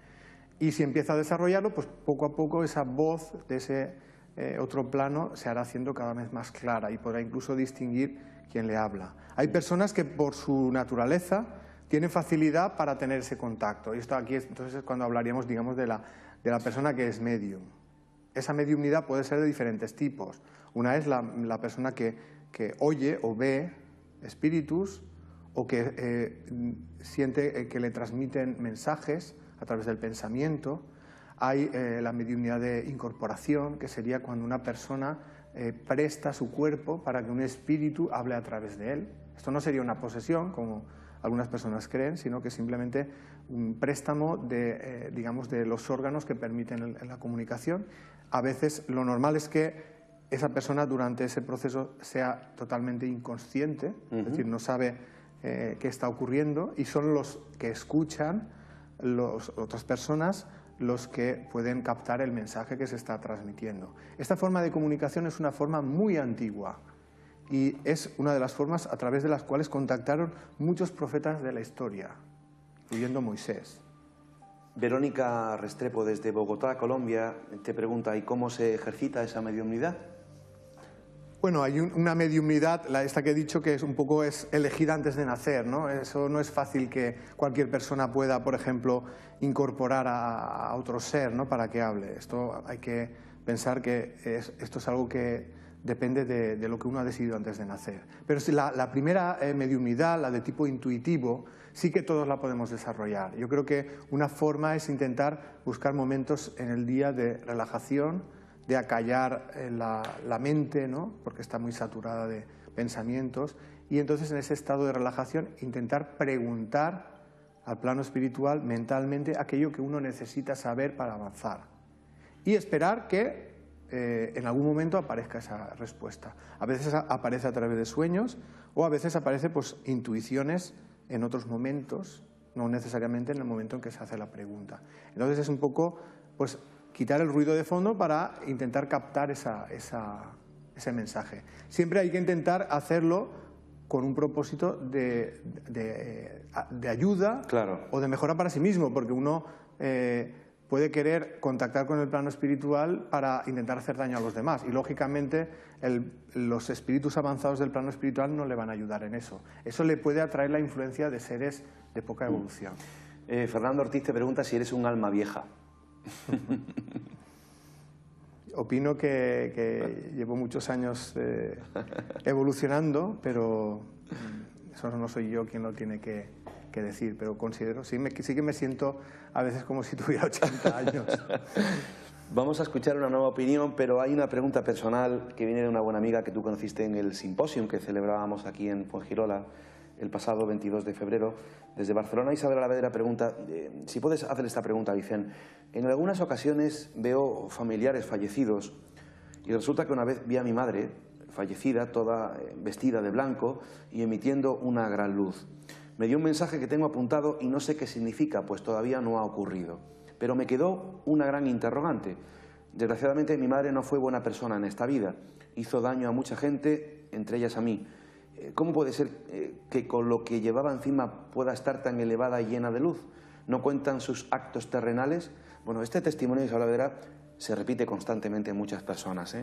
Y si empieza a desarrollarlo, pues poco a poco esa voz de ese otro plano se hará haciendo cada vez más clara y podrá incluso distinguir quién le habla. Hay personas que por su naturaleza tienen facilidad para tener ese contacto. Y esto aquí entonces es cuando hablaríamos, digamos, de la persona que es medium. Esa mediumnidad puede ser de diferentes tipos. Una es la persona que oye o ve espíritus o que siente que le transmiten mensajes a través del pensamiento. Hay la mediumnidad de incorporación, que sería cuando una persona presta su cuerpo para que un espíritu hable a través de él. Esto no sería una posesión, como algunas personas creen, sino que simplemente un préstamo de, digamos, de los órganos que permiten la comunicación. A veces lo normal es que esa persona durante ese proceso sea totalmente inconsciente, es decir, no sabe qué está ocurriendo, y son los que escuchan, otras personas, los que pueden captar el mensaje que se está transmitiendo. Esta forma de comunicación es una forma muy antigua y es una de las formas a través de las cuales contactaron muchos profetas de la historia, incluyendo Moisés. Verónica Restrepo, desde Bogotá, Colombia, te pregunta: ¿y cómo se ejercita esa mediumnidad? Bueno, hay una mediumnidad, esta que he dicho, que es un poco elegida antes de nacer, ¿no? Eso no es fácil que cualquier persona pueda, por ejemplo, incorporar a otro ser, ¿no?, para que hable. Esto hay que pensar que esto es algo que depende de lo que uno ha decidido antes de nacer. Pero si la primera mediumnidad, la de tipo intuitivo, sí que todos la podemos desarrollar. Yo creo que una forma es intentar buscar momentos en el día de relajación, de acallar la mente, ¿no?, porque está muy saturada de pensamientos, y entonces en ese estado de relajación intentar preguntar al plano espiritual mentalmente aquello que uno necesita saber para avanzar y esperar que en algún momento aparezca esa respuesta. A veces aparece a través de sueños o a veces aparece pues intuiciones en otros momentos, no necesariamente en el momento en que se hace la pregunta. Entonces es un poco pues quitar el ruido de fondo para intentar captar ese mensaje. Siempre hay que intentar hacerlo con un propósito de ayuda, claro, o de mejora para sí mismo, porque uno puede querer contactar con el plano espiritual para intentar hacer daño a los demás. Y lógicamente los espíritus avanzados del plano espiritual no le van a ayudar en eso. Eso le puede atraer la influencia de seres de poca evolución. Fernando Ortiz te pregunta si eres un alma vieja. Opino que llevo muchos años evolucionando, pero eso no soy yo quien lo tiene que decir, pero considero, sí que me siento a veces como si tuviera 80 años. Vamos a escuchar una nueva opinión, pero hay una pregunta personal que viene de una buena amiga que tú conociste en el simposio que celebrábamos aquí en Fuengirola el pasado 22 de febrero. Desde Barcelona, Isabel Alavedra pregunta, si puedes hacer esta pregunta, Vicente. En algunas ocasiones veo familiares fallecidos y resulta que una vez vi a mi madre fallecida, toda vestida de blanco y emitiendo una gran luz. Me dio un mensaje que tengo apuntado y no sé qué significa, pues todavía no ha ocurrido. Pero me quedó una gran interrogante. Desgraciadamente mi madre no fue buena persona en esta vida. Hizo daño a mucha gente, entre ellas a mí. ¿Cómo puede ser que con lo que llevaba encima pueda estar tan elevada y llena de luz? ¿No cuentan sus actos terrenales? Bueno, este testimonio de Isabel Alavedra se repite constantemente en muchas personas,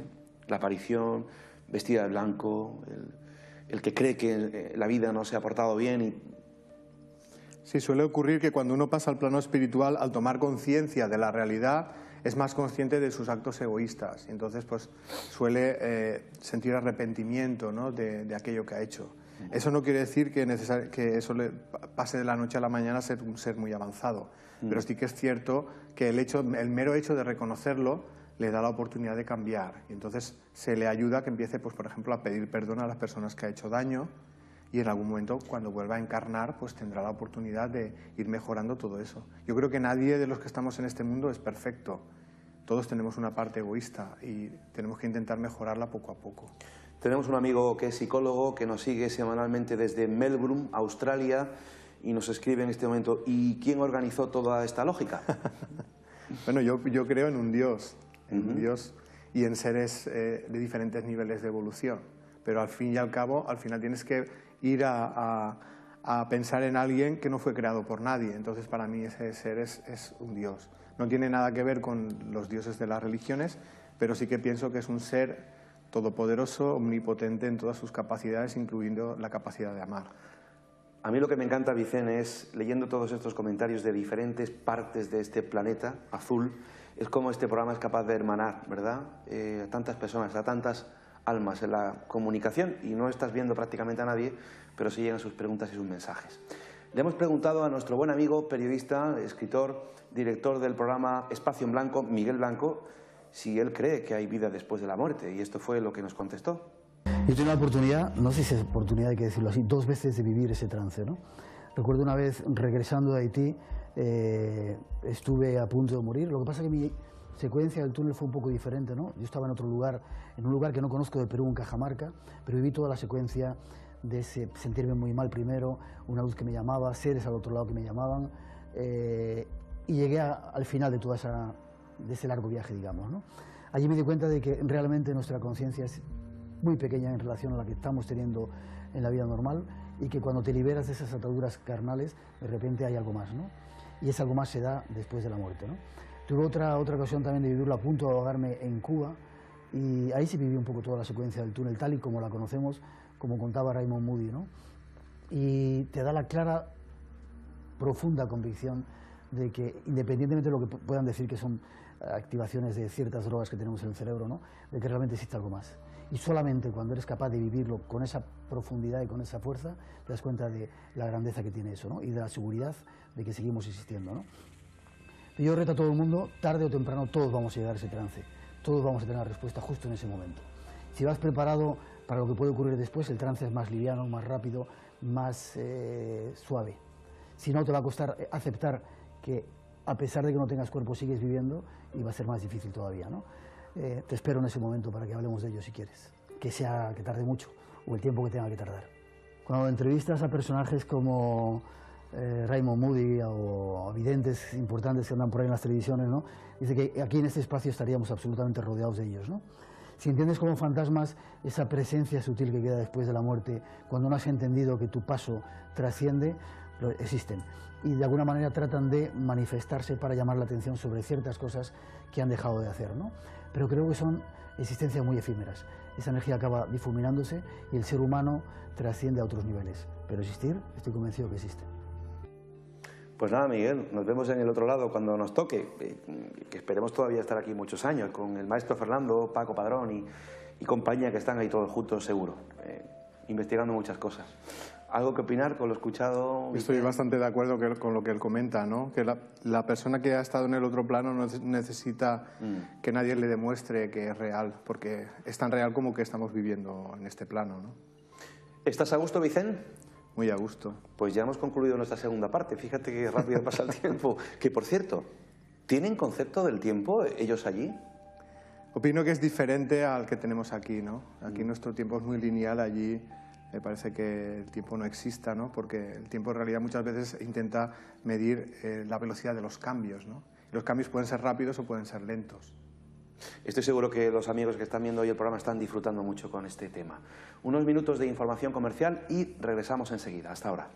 La aparición, vestida de blanco, el que cree que la vida no se ha portado bien y... Sí, suele ocurrir que cuando uno pasa al plano espiritual, al tomar conciencia de la realidad, es más consciente de sus actos egoístas. Y entonces pues, suele sentir arrepentimiento, ¿no?, de aquello que ha hecho. Eso no quiere decir que eso le pase de la noche a la mañana a ser un ser muy avanzado. Pero sí que es cierto que el mero hecho de reconocerlo le da la oportunidad de cambiar. Y entonces se le ayuda a que empiece, pues, por ejemplo, a pedir perdón a las personas que ha hecho daño, y en algún momento, cuando vuelva a encarnar, pues tendrá la oportunidad de ir mejorando todo eso. Yo creo que nadie de los que estamos en este mundo es perfecto. Todos tenemos una parte egoísta y tenemos que intentar mejorarla poco a poco. Tenemos un amigo que es psicólogo, que nos sigue semanalmente desde Melbourne, Australia, y nos escribe en este momento: ¿y quién organizó toda esta lógica? Bueno, yo creo en un Dios, y en seres de diferentes niveles de evolución. pero al fin y al cabo, al final tienes que ir a pensar en alguien que no fue creado por nadie. Entonces, para mí ese ser es un Dios. No tiene nada que ver con los dioses de las religiones, pero sí que pienso que es un ser todopoderoso, omnipotente en todas sus capacidades, incluyendo la capacidad de amar. A mí lo que me encanta, Vicente, es, leyendo todos estos comentarios de diferentes partes de este planeta azul, es como este programa es capaz de hermanar, ¿verdad?, a tantas personas, a tantas almas en la comunicación, y no estás viendo prácticamente a nadie, pero sí llegan sus preguntas y sus mensajes. Le hemos preguntado a nuestro buen amigo, periodista, escritor, director del programa Espacio en Blanco, Miguel Blanco, si él cree que hay vida después de la muerte, y esto fue lo que nos contestó. Yo tuve la oportunidad, no sé si es oportunidad, hay que decirlo así, 2 veces de vivir ese trance, ¿no? Recuerdo una vez, regresando de Haití, estuve a punto de morir. Lo que pasa es que mi secuencia del túnel fue un poco diferente, ¿no? Yo estaba en otro lugar, en un lugar que no conozco de Perú, en Cajamarca, pero viví toda la secuencia de ese sentirme muy mal primero, una luz que me llamaba, seres al otro lado que me llamaban, y llegué al final de toda de ese largo viaje, digamos, ¿no? Allí me di cuenta de que realmente nuestra conciencia es muy pequeña en relación a la que estamos teniendo en la vida normal, y que cuando te liberas de esas ataduras carnales, de repente hay algo más, ¿no? Y ese algo más se da después de la muerte, ¿no? Tuve otra ocasión también de vivirlo a punto de ahogarme en Cuba, y ahí sí viví un poco toda la secuencia del túnel, tal y como la conocemos, como contaba Raymond Moody, ¿no? Y te da la clara, profunda convicción de que, independientemente de lo que puedan decir que son activaciones de ciertas drogas que tenemos en el cerebro, ¿no?, de que realmente existe algo más. Y solamente cuando eres capaz de vivirlo con esa profundidad y con esa fuerza, te das cuenta de la grandeza que tiene eso, ¿no?, y de la seguridad de que seguimos existiendo, ¿no? Yo reto a todo el mundo, tarde o temprano todos vamos a llegar a ese trance, todos vamos a tener la respuesta justo en ese momento. Si vas preparado para lo que puede ocurrir después, el trance es más liviano, más rápido, más suave. Si no, te va a costar aceptar que, a pesar de que no tengas cuerpo, sigues viviendo, y va a ser más difícil todavía, ¿no? Te espero en ese momento para que hablemos de ello, si quieres. Que tarde mucho, o el tiempo que tenga que tardar. Cuando entrevistas a personajes como Raymond Moody o a videntes importantes que andan por ahí en las televisiones, ¿no?, dice que aquí en este espacio estaríamos absolutamente rodeados de ellos, ¿no? Si entiendes como fantasmas esa presencia sutil que queda después de la muerte, cuando no has entendido que tu paso trasciende, existen. Y de alguna manera tratan de manifestarse para llamar la atención sobre ciertas cosas que han dejado de hacer, ¿no? Pero creo que son existencias muy efímeras. Esa energía acaba difuminándose y el ser humano trasciende a otros niveles. Pero existir, estoy convencido que existe. Pues nada, Miguel, nos vemos en el otro lado cuando nos toque, que esperemos todavía estar aquí muchos años, con el maestro Fernando, Paco Padrón y compañía, que están ahí todos juntos seguro, investigando muchas cosas. ¿Algo que opinar con lo escuchado? Estoy bastante de acuerdo con lo que él comenta, ¿no? Que la persona que ha estado en el otro plano no necesita que nadie le demuestre que es real, porque es tan real como que estamos viviendo en este plano, ¿no? ¿Estás a gusto, Vicente? Muy a gusto. Pues ya hemos concluido nuestra segunda parte. Fíjate que rápido pasa el tiempo. Que, por cierto, ¿tienen concepto del tiempo ellos allí? Opino que es diferente al que tenemos aquí, ¿no? Aquí nuestro tiempo es muy lineal, allí me parece que el tiempo no exista, ¿no? Porque el tiempo en realidad muchas veces intenta medir la velocidad de los cambios, ¿no? Los cambios pueden ser rápidos o pueden ser lentos. Estoy seguro que los amigos que están viendo hoy el programa están disfrutando mucho con este tema. Unos minutos de información comercial y regresamos enseguida. Hasta ahora.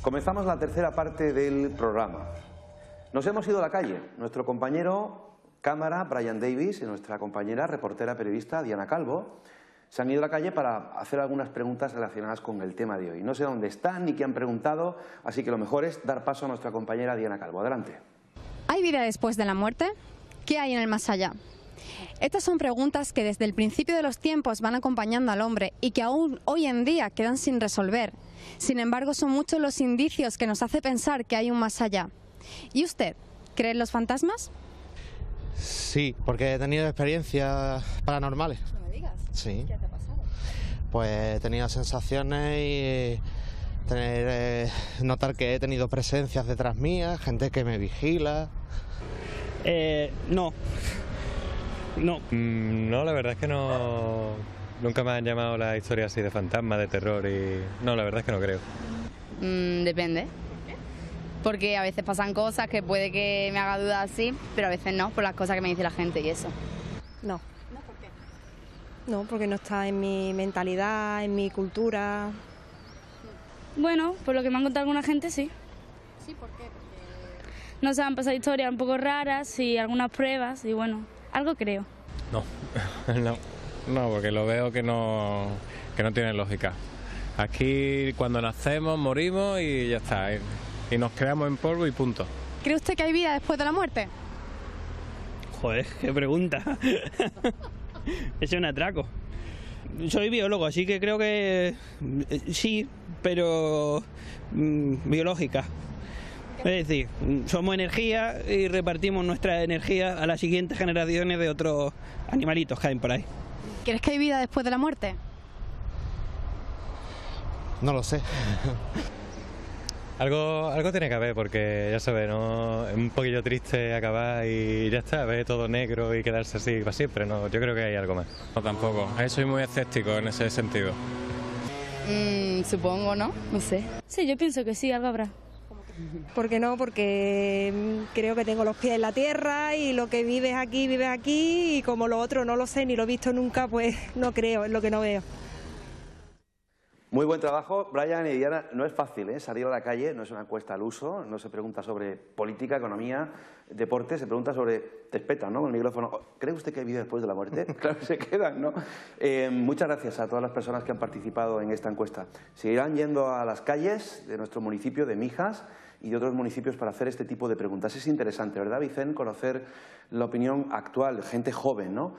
Comenzamos la tercera parte del programa. Nos hemos ido a la calle. Nuestro compañero cámara, Brian Davis, y nuestra compañera, reportera periodista Diana Calvo, se han ido a la calle para hacer algunas preguntas relacionadas con el tema de hoy. No sé dónde están ni qué han preguntado, así que lo mejor es dar paso a nuestra compañera Diana Calvo. Adelante. ¿Hay vida después de la muerte? ¿Qué hay en el más allá? Estas son preguntas que desde el principio de los tiempos van acompañando al hombre y que aún hoy en día quedan sin resolver. Sin embargo, son muchos los indicios que nos hace pensar que hay un más allá. ¿Y usted cree en los fantasmas? Sí, porque he tenido experiencias paranormales. No me digas. Sí. ¿Qué te ha pasado? Pues he tenido sensaciones y notar que he tenido presencias detrás mías, gente que me vigila. No. No, la verdad es que no. Nunca me han llamado las historias así de fantasmas, de terror y... No, la verdad es que no creo. Depende. Porque a veces pasan cosas que puede que me haga dudar así, pero a veces no, por las cosas que me dice la gente y eso. No. ¿No por qué? No, porque no está en mi mentalidad, en mi cultura. Bueno, por lo que me han contado alguna gente, sí. Sí, ¿por qué? Porque... No se han pasado historias un poco raras y algunas pruebas y bueno, algo creo. No, porque lo veo que no tiene lógica. Aquí cuando nacemos morimos y ya está. Y nos quedamos en polvo y punto. ¿Cree usted que hay vida después de la muerte? Joder, qué pregunta. Es un atraco. Soy biólogo, así que creo que sí, pero biológica. Es decir, somos energía y repartimos nuestra energía a las siguientes generaciones de otros animalitos que hay por ahí. ¿Crees que hay vida después de la muerte? No lo sé. Algo tiene que haber porque, ya sabes, ¿no? Es un poquillo triste acabar y ya está, ver todo negro y quedarse así para siempre. No, yo creo que hay algo más. No, tampoco. Soy muy escéptico en ese sentido. Supongo, ¿no? No sé. Sí, yo pienso que sí, algo habrá. ¿Por qué no? Porque creo que tengo los pies en la tierra y lo que vives aquí y como lo otro no lo sé ni lo he visto nunca, pues no creo, es lo que no veo. Muy buen trabajo, Brian y Diana. No es fácil salir a la calle, no es una encuesta al uso, no se pregunta sobre política, economía, deporte, se pregunta sobre, te espetan, ¿no? El micrófono. ¿Cree usted que hay vida después de la muerte? Claro que se quedan, ¿no? Muchas gracias a todas las personas que han participado en esta encuesta. Seguirán yendo a las calles de nuestro municipio de Mijas y de otros municipios para hacer este tipo de preguntas. Es interesante, ¿verdad, Vicente? Conocer la opinión actual, gente joven, ¿no?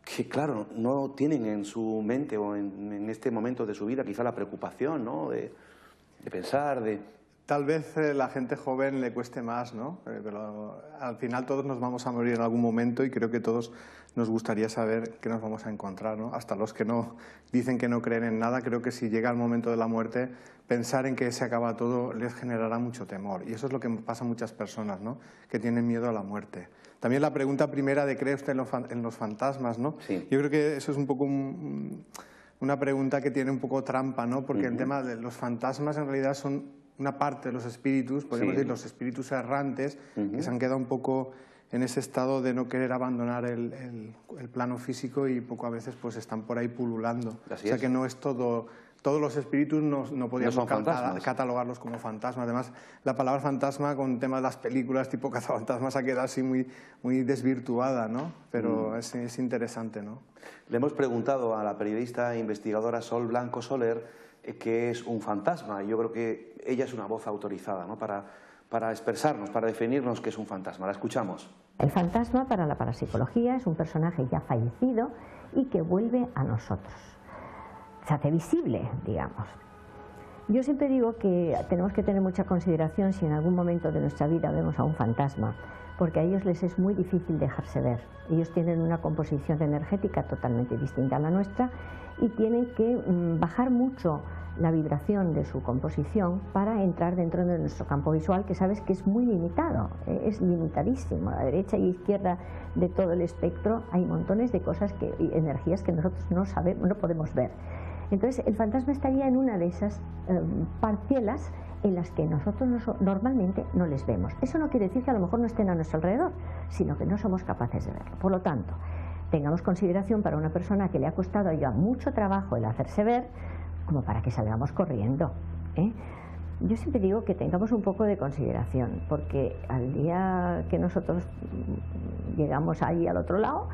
Que claro, no tienen en su mente o en este momento de su vida quizá la preocupación, ¿no? de pensar, de... Tal vez la gente joven le cueste más, ¿no? Pero al final todos nos vamos a morir en algún momento y creo que todos nos gustaría saber qué nos vamos a encontrar, ¿no? Hasta los que no dicen que no creen en nada, creo que si llega el momento de la muerte, pensar en que se acaba todo les generará mucho temor. Y eso es lo que pasa a muchas personas, ¿no? Que tienen miedo a la muerte. También la pregunta primera de ¿cree usted en los fantasmas? ¿No? Sí. Yo creo que eso es un poco una pregunta que tiene un poco trampa, ¿no? Porque el tema de los fantasmas en realidad son una parte de los espíritus, podríamos decir los espíritus errantes, que se han quedado un poco en ese estado de no querer abandonar el plano físico y poco a veces pues están por ahí pululando. Así o sea que no es todo... Todos los espíritus no podíamos catalogarlos como fantasmas. Además, la palabra fantasma con el tema de las películas tipo cazafantasmas ha quedado así muy desvirtuada, ¿no? Pero es interesante, ¿no? Le hemos preguntado a la periodista e investigadora Sol Blanco Soler qué es un fantasma. Y yo creo que ella es una voz autorizada, ¿no? Para expresarnos, para definirnos qué es un fantasma. La escuchamos. El fantasma para la parapsicología es un personaje ya fallecido y que vuelve a nosotros. Se hace visible, digamos. Yo siempre digo que tenemos que tener mucha consideración si en algún momento de nuestra vida vemos a un fantasma, porque a ellos les es muy difícil dejarse ver. Ellos tienen una composición energética totalmente distinta a la nuestra y tienen que bajar mucho la vibración de su composición para entrar dentro de nuestro campo visual, que sabes que es muy limitado, es limitadísimo. A la derecha y izquierda de todo el espectro hay montones de cosas, energías que nosotros no podemos ver. Entonces, el fantasma estaría en una de esas parcelas en las que nosotros normalmente no les vemos. Eso no quiere decir que a lo mejor no estén a nuestro alrededor, sino que no somos capaces de verlo. Por lo tanto, tengamos consideración para una persona que le ha costado ya mucho trabajo el hacerse ver, como para que salgamos corriendo, Yo siempre digo que tengamos un poco de consideración, porque al día que nosotros llegamos ahí al otro lado,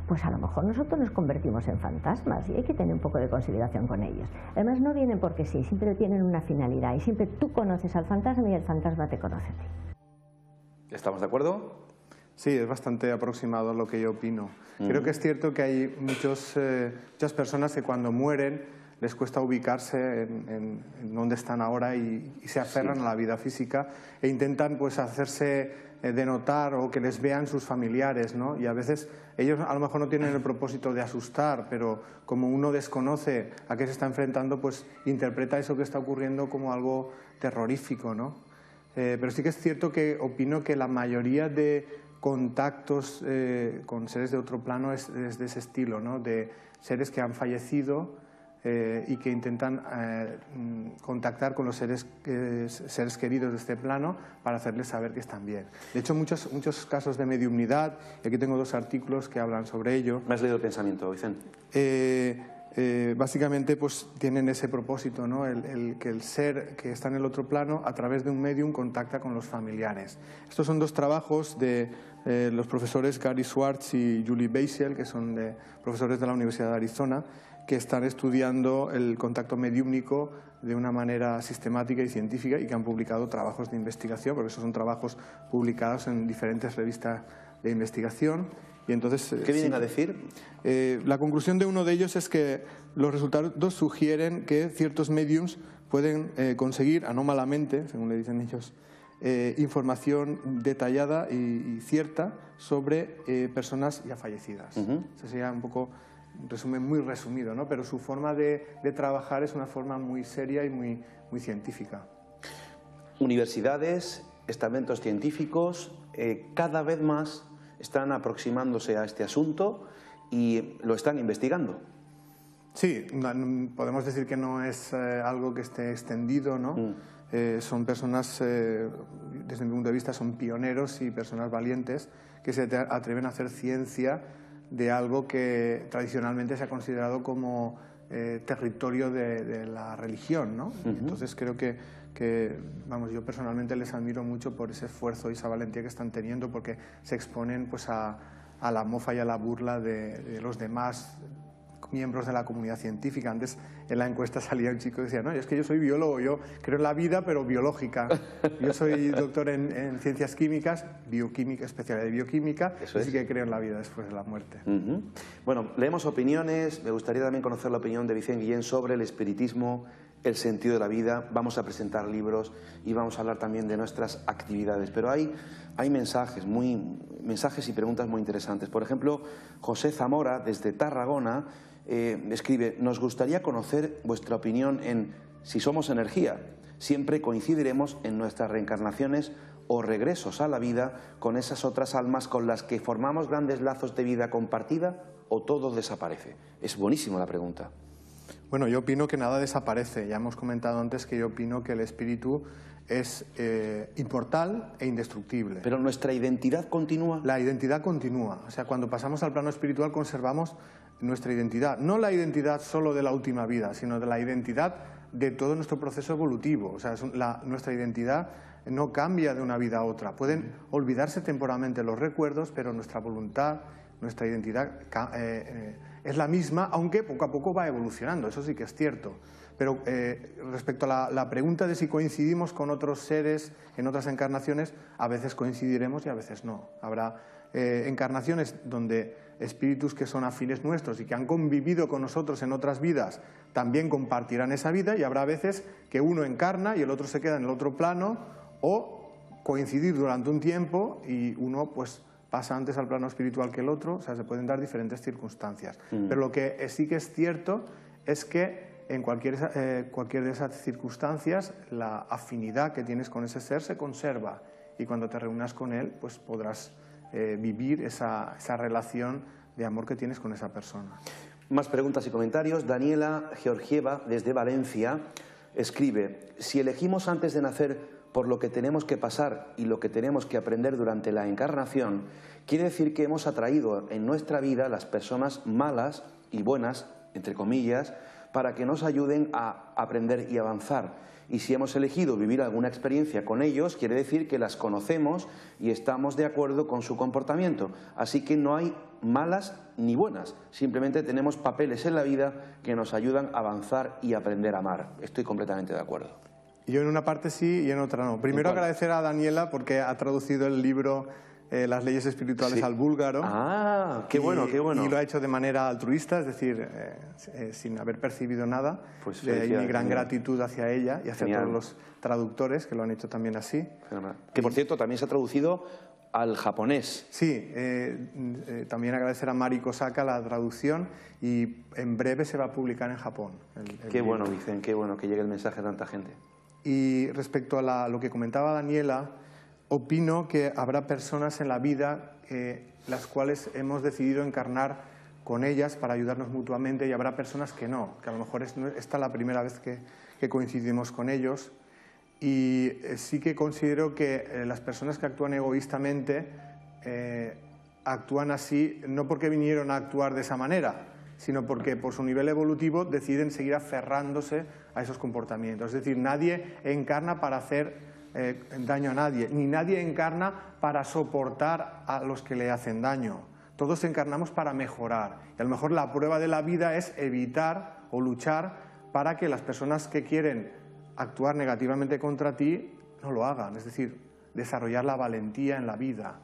pues a lo mejor nosotros nos convertimos en fantasmas y hay que tener un poco de consideración con ellos. Además no vienen porque sí, siempre tienen una finalidad y siempre tú conoces al fantasma y el fantasma te conoce a ti. ¿Estamos de acuerdo? Sí, es bastante aproximado a lo que yo opino. Creo que es cierto que hay muchas personas que cuando mueren les cuesta ubicarse en dónde están ahora y se aferran a la vida física e intentan pues hacerse denotar o que les vean sus familiares, ¿no? Y a veces ellos a lo mejor no tienen el propósito de asustar, pero como uno desconoce a qué se está enfrentando, pues interpreta eso que está ocurriendo como algo terrorífico, ¿no? Pero sí que es cierto que opino que la mayoría de contactos con seres de otro plano es de ese estilo, ¿no? De seres que han fallecido y que intentan contactar con los seres queridos de este plano para hacerles saber que están bien. De hecho, muchos casos de mediumnidad, y aquí tengo 2 artículos que hablan sobre ello. ¿Me has leído el pensamiento, Vicente? Básicamente pues tienen ese propósito, ¿no? Que el ser que está en el otro plano a través de un medium contacta con los familiares. Estos son 2 trabajos de los profesores Gary Schwartz y Julie Beisel, que son profesores de la Universidad de Arizona, que están estudiando el contacto mediúmnico de una manera sistemática y científica y que han publicado trabajos de investigación, porque esos son trabajos publicados en diferentes revistas de investigación. Y entonces, ¿qué vienen a decir? La conclusión de uno de ellos es que los resultados sugieren que ciertos mediums pueden conseguir anómalamente, según le dicen ellos, información detallada y cierta sobre personas ya fallecidas. Eso sería un poco un resumen muy resumido, ¿no? Pero su forma de trabajar es una forma muy seria y muy científica. Universidades, estamentos científicos, cada vez más están aproximándose a este asunto y lo están investigando. Sí, podemos decir que no es algo que esté extendido, ¿no? Son personas, desde mi punto de vista, son pioneros y personas valientes que se atreven a hacer ciencia de algo que tradicionalmente se ha considerado como territorio de la religión, ¿no? Entonces creo que, vamos, yo personalmente les admiro mucho por ese esfuerzo y esa valentía que están teniendo, porque se exponen pues a la mofa y a la burla de los demás miembros de la comunidad científica. Antes en la encuesta salía un chico que decía, no, es que yo soy biólogo, yo creo en la vida pero biológica. Yo soy doctor en ciencias químicas, bioquímica, especialidad de bioquímica, así que creo en la vida después de la muerte. Bueno, leemos opiniones, me gustaría también conocer la opinión de Vicente Guillén sobre el espiritismo, el sentido de la vida. Vamos a presentar libros y vamos a hablar también de nuestras actividades, pero hay mensajes y preguntas muy interesantes. Por ejemplo, José Zamora, desde Tarragona, escribe, nos gustaría conocer vuestra opinión en si somos energía. Siempre coincidiremos en nuestras reencarnaciones o regresos a la vida con esas otras almas con las que formamos grandes lazos de vida compartida, o todo desaparece. Es buenísima la pregunta. Bueno, yo opino que nada desaparece. Ya hemos comentado antes que yo opino que el espíritu es inmortal e indestructible. ¿Pero nuestra identidad continúa? La identidad continúa. O sea, cuando pasamos al plano espiritual conservamos nuestra identidad. No la identidad solo de la última vida, sino de la identidad de todo nuestro proceso evolutivo. O sea, nuestra identidad no cambia de una vida a otra. Pueden olvidarse temporalmente los recuerdos, pero nuestra voluntad, nuestra identidad es la misma, aunque poco a poco va evolucionando. Eso sí que es cierto. Pero respecto a la pregunta de si coincidimos con otros seres en otras encarnaciones, a veces coincidiremos y a veces no. Habrá encarnaciones donde espíritus que son afines nuestros y que han convivido con nosotros en otras vidas también compartirán esa vida, y habrá veces que uno encarna y el otro se queda en el otro plano, o coincidir durante un tiempo y uno pues pasa antes al plano espiritual que el otro. O sea, se pueden dar diferentes circunstancias. Pero lo que sí que es cierto es que en cualquier de esas circunstancias la afinidad que tienes con ese ser se conserva, y cuando te reúnas con él pues podrás vivir esa relación de amor que tienes con esa persona. Más preguntas y comentarios. Daniela Georgieva, desde Valencia, escribe, si elegimos antes de nacer por lo que tenemos que pasar y lo que tenemos que aprender durante la encarnación, quiere decir que hemos atraído en nuestra vida las personas malas y buenas, entre comillas, para que nos ayuden a aprender y avanzar. Y si hemos elegido vivir alguna experiencia con ellos, quiere decir que las conocemos y estamos de acuerdo con su comportamiento. Así que no hay malas ni buenas, simplemente tenemos papeles en la vida que nos ayudan a avanzar y aprender a amar. Estoy completamente de acuerdo. Yo en una parte sí y en otra no. Primero agradecer a Daniela porque ha traducido el libro Las leyes espirituales al búlgaro. Ah, qué bueno, qué bueno. Y lo ha hecho de manera altruista, es decir, sin haber percibido nada. Pues hay mi gran gratitud hacia ella y hacia todos los traductores que lo han hecho también así. Que por cierto también se ha traducido al japonés. Sí, también agradecer a Mari Kosaka la traducción y en breve se va a publicar en Japón. Qué bueno, Vicente, qué bueno que llegue el mensaje a tanta gente. Y respecto a lo que comentaba Daniela, opino que habrá personas en la vida las cuales hemos decidido encarnar con ellas para ayudarnos mutuamente y habrá personas que no, que a lo mejor esta es la primera vez que coincidimos con ellos. Y sí que considero que las personas que actúan egoístamente actúan así no porque vinieron a actuar de esa manera, sino porque por su nivel evolutivo deciden seguir aferrándose a esos comportamientos. Es decir, nadie encarna para hacer daño a nadie, ni nadie encarna para soportar a los que le hacen daño. Todos encarnamos para mejorar. Y a lo mejor la prueba de la vida es evitar o luchar para que las personas que quieren actuar negativamente contra ti no lo hagan. Es decir, desarrollar la valentía en la vida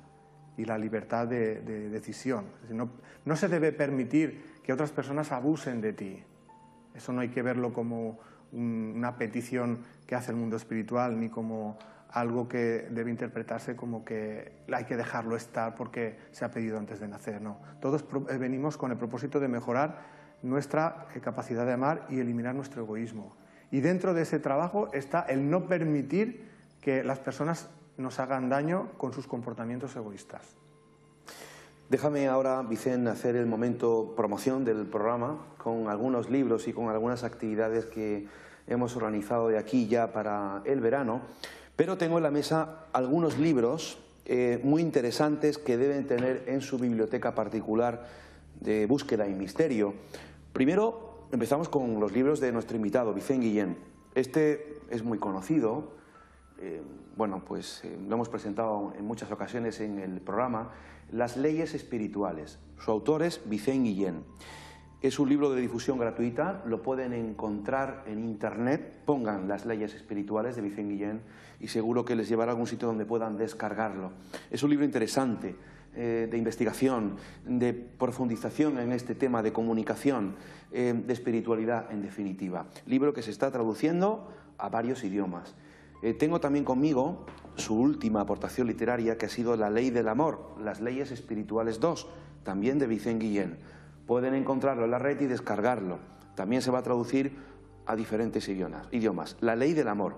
y la libertad de decisión. Es decir, no se debe permitir que otras personas abusen de ti. Eso no hay que verlo como una petición que hace el mundo espiritual, ni como algo que debe interpretarse como que hay que dejarlo estar porque se ha pedido antes de nacer. No. Todos venimos con el propósito de mejorar nuestra capacidad de amar y eliminar nuestro egoísmo. Y dentro de ese trabajo está el no permitir que las personas nos hagan daño con sus comportamientos egoístas. Déjame ahora, Vicente, hacer el momento promoción del programa con algunos libros y con algunas actividades que hemos organizado de aquí ya para el verano, pero tengo en la mesa algunos libros muy interesantes que deben tener en su biblioteca particular de búsqueda y misterio. Primero empezamos con los libros de nuestro invitado, Vicente Guillén. Este es muy conocido, lo hemos presentado en muchas ocasiones en el programa, Las leyes espirituales. Su autor es Vicente Guillén. Es un libro de difusión gratuita, lo pueden encontrar en internet, pongan Las leyes espirituales de Vicente Guillén y seguro que les llevará a algún sitio donde puedan descargarlo. Es un libro interesante, de investigación, de profundización en este tema de comunicación, de espiritualidad en definitiva. Libro que se está traduciendo a varios idiomas. Tengo también conmigo su última aportación literaria, que ha sido La ley del amor, Las leyes espirituales 2, también de Vicente Guillén. Pueden encontrarlo en la red y descargarlo. También se va a traducir a diferentes idiomas. La ley del amor.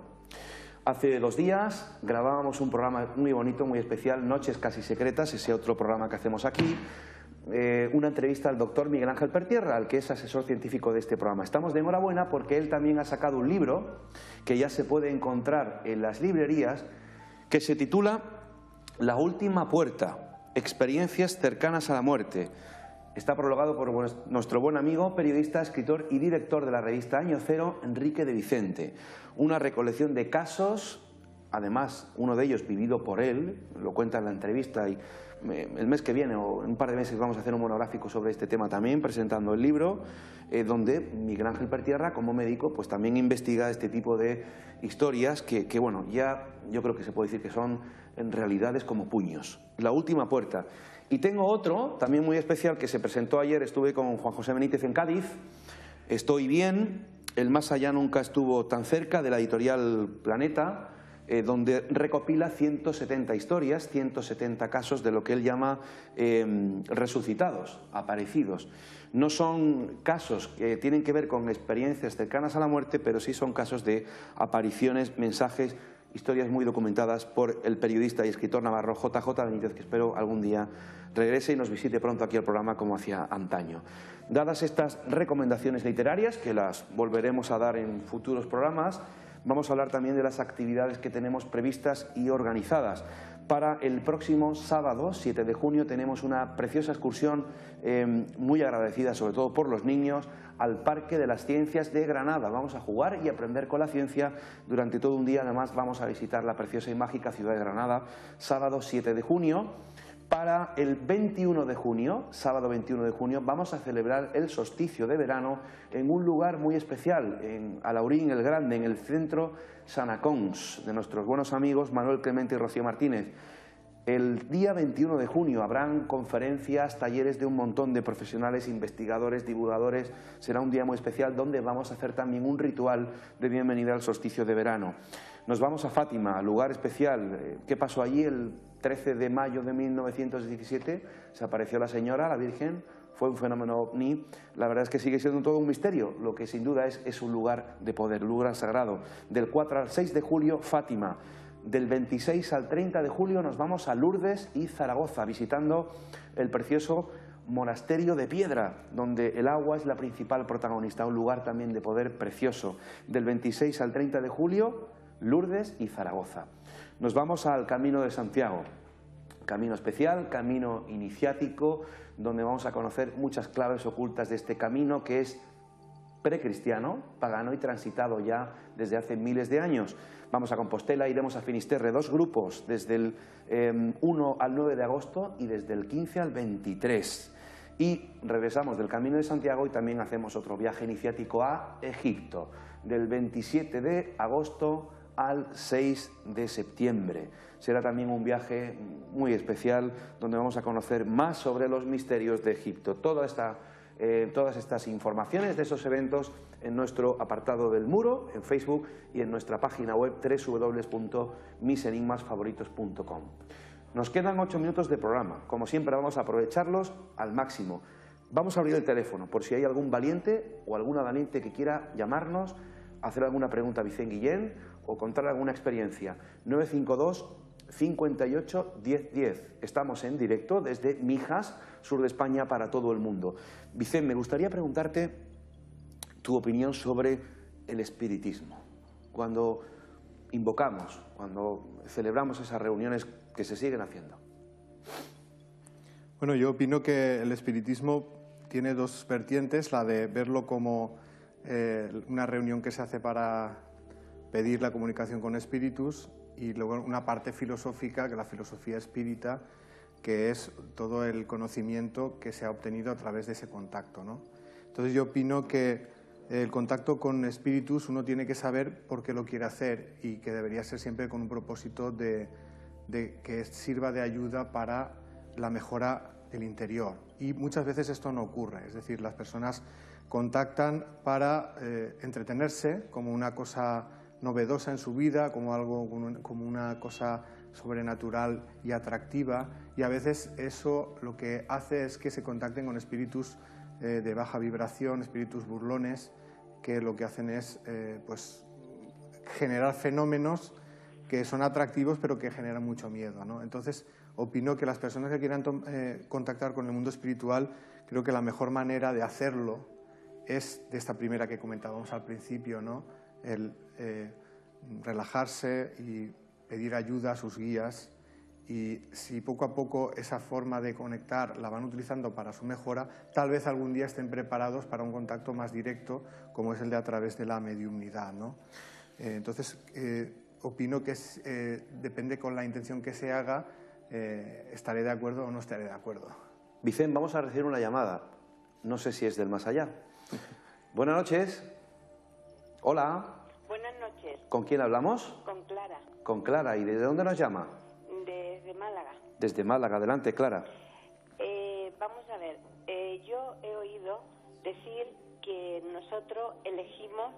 Hace 2 días grabábamos un programa muy bonito, muy especial, Noches casi secretas, ese otro programa que hacemos aquí. Una entrevista al doctor Miguel Ángel Pertierra, al que es asesor científico de este programa. Estamos de enhorabuena porque él también ha sacado un libro que ya se puede encontrar en las librerías, que se titula La última puerta, experiencias cercanas a la muerte. Está prologado por nuestro buen amigo, periodista, escritor y director de la revista Año Cero, Enrique de Vicente. Una recolección de casos, además uno de ellos vivido por él, lo cuenta en la entrevista, y el mes que viene o en un par de meses vamos a hacer un monográfico sobre este tema también, presentando el libro, donde Miguel Ángel Pertierra, como médico, pues también investiga este tipo de historias que bueno, ya yo creo que se puede decir que son en realidades como puños. La última puerta. Y tengo otro, también muy especial, que se presentó ayer, estuve con Juan José Benítez en Cádiz, Estoy bien, el más allá nunca estuvo tan cerca, de la editorial Planeta, donde recopila 170 historias, 170 casos de lo que él llama resucitados, aparecidos. No son casos que tienen que ver con experiencias cercanas a la muerte, pero sí son casos de apariciones, mensajes, historias muy documentadas por el periodista y escritor navarro JJ Benítez, que espero algún día regrese y nos visite pronto aquí al programa como hacía antaño. Dadas estas recomendaciones literarias, que las volveremos a dar en futuros programas, vamos a hablar también de las actividades que tenemos previstas y organizadas. Para el próximo sábado, 7 de junio, tenemos una preciosa excursión muy agradecida, sobre todo por los niños, al Parque de las Ciencias de Granada. Vamos a jugar y aprender con la ciencia durante todo un día. Además, vamos a visitar la preciosa y mágica ciudad de Granada, sábado 7 de junio. Para el 21 de junio, sábado 21 de junio, vamos a celebrar el solsticio de verano en un lugar muy especial, en Alaurín el Grande, en el centro Sanacons, de nuestros buenos amigos Manuel Clemente y Rocío Martínez. El día 21 de junio habrán conferencias, talleres de un montón de profesionales, investigadores, divulgadores. Será un día muy especial donde vamos a hacer también un ritual de bienvenida al solsticio de verano. Nos vamos a Fátima, lugar especial. ¿Qué pasó allí? El 13 de mayo de 1917 se apareció la señora, la Virgen. Fue un fenómeno ovni. La verdad es que sigue siendo todo un misterio. Lo que sin duda es un lugar de poder, un lugar sagrado. Del 4 al 6 de julio, Fátima. Del 26 al 30 de julio nos vamos a Lourdes y Zaragoza, visitando el precioso Monasterio de Piedra, donde el agua es la principal protagonista, un lugar también de poder precioso. Del 26 al 30 de julio, Lourdes y Zaragoza. Nos vamos al Camino de Santiago, camino especial, camino iniciático, donde vamos a conocer muchas claves ocultas de este camino que es precristiano, pagano y transitado ya desde hace miles de años. Vamos a Compostela, iremos a Finisterre, 2 grupos, desde el 1 al 9 de agosto y desde el 15 al 23. Y regresamos del Camino de Santiago y también hacemos otro viaje iniciático a Egipto, del 27 de agosto al 6 de septiembre. Será también un viaje muy especial donde vamos a conocer más sobre los misterios de Egipto. Todas estas informaciones de esos eventos en nuestro apartado del muro, en Facebook y en nuestra página web www.misenigmasfavoritos.com. Nos quedan 8 minutos de programa. Como siempre vamos a aprovecharlos al máximo. Vamos a abrir el teléfono por si hay algún valiente o alguna valiente que quiera llamarnos, hacer alguna pregunta a Vicente Guillén o contar alguna experiencia. 952 58 10 10. Estamos en directo desde Mijas, sur de España, para todo el mundo. Vicente, me gustaría preguntarte tu opinión sobre el espiritismo. Cuando invocamos, cuando celebramos esas reuniones que se siguen haciendo. Bueno, yo opino que el espiritismo tiene 2 vertientes, la de verlo como una reunión que se hace para pedir la comunicación con espíritus, y luego una parte filosófica, que es la filosofía espírita, que es todo el conocimiento que se ha obtenido a través de ese contacto, ¿no? Entonces yo opino que el contacto con espíritus uno tiene que saber por qué lo quiere hacer y que debería ser siempre con un propósito de que sirva de ayuda para la mejora del interior. Y muchas veces esto no ocurre, es decir, las personas contactan para entretenerse como una cosa novedosa en su vida, como una cosa sobrenatural y atractiva, y a veces eso lo que hace es que se contacten con espíritus de baja vibración, espíritus burlones, que lo que hacen es pues generar fenómenos que son atractivos pero que generan mucho miedo, ¿no? Entonces opino que las personas que quieran contactar con el mundo espiritual, creo que la mejor manera de hacerlo es de esta primera que comentábamos al principio, ¿no? El relajarse y pedir ayuda a sus guías, y si poco a poco esa forma de conectar la van utilizando para su mejora, tal vez algún día estén preparados para un contacto más directo como es el de a través de la mediumnidad, ¿no? Entonces opino que depende con la intención que se haga, estaré de acuerdo o no estaré de acuerdo. Vicente, vamos a recibir una llamada, no sé si es del más allá. Buenas noches. Hola. Buenas noches. ¿Con quién hablamos? Con Clara. Con Clara. ¿Y desde dónde nos llama? Desde Málaga. Desde Málaga. Adelante, Clara. Vamos a ver, yo he oído decir que nosotros elegimos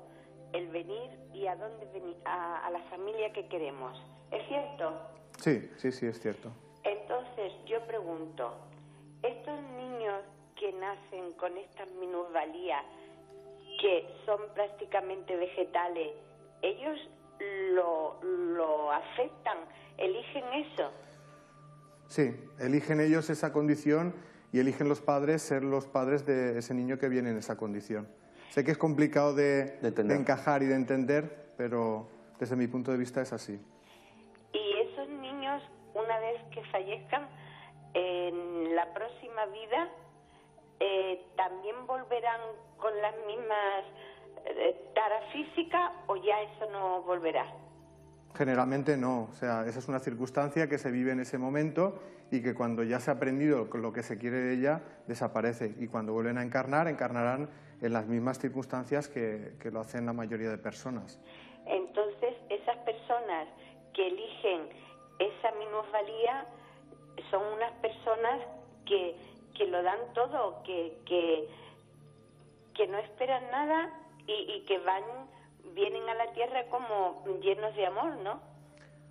el venir y a dónde venir, a la familia que queremos. ¿Es cierto? Sí, es cierto. Entonces yo pregunto, estos niños que nacen con estas minusvalías, que son prácticamente vegetales, ellos lo aceptan, eligen eso. Sí, eligen ellos esa condición y eligen los padres ser los padres de ese niño que viene en esa condición. Sé que es complicado de encajar y de entender, pero desde mi punto de vista es así. Y esos niños una vez que fallezcan, en la próxima vida también volverán con las mismas taras físicas, o ya eso no volverá? Generalmente no, o sea, esa es una circunstancia que se vive en ese momento y que cuando ya se ha aprendido lo que se quiere de ella, desaparece. Y cuando vuelven a encarnar, encarnarán en las mismas circunstancias que lo hacen la mayoría de personas. Entonces, esas personas que eligen esa minusvalía son unas personas que lo dan todo, que no esperan nada y que vienen a la tierra como llenos de amor, ¿no?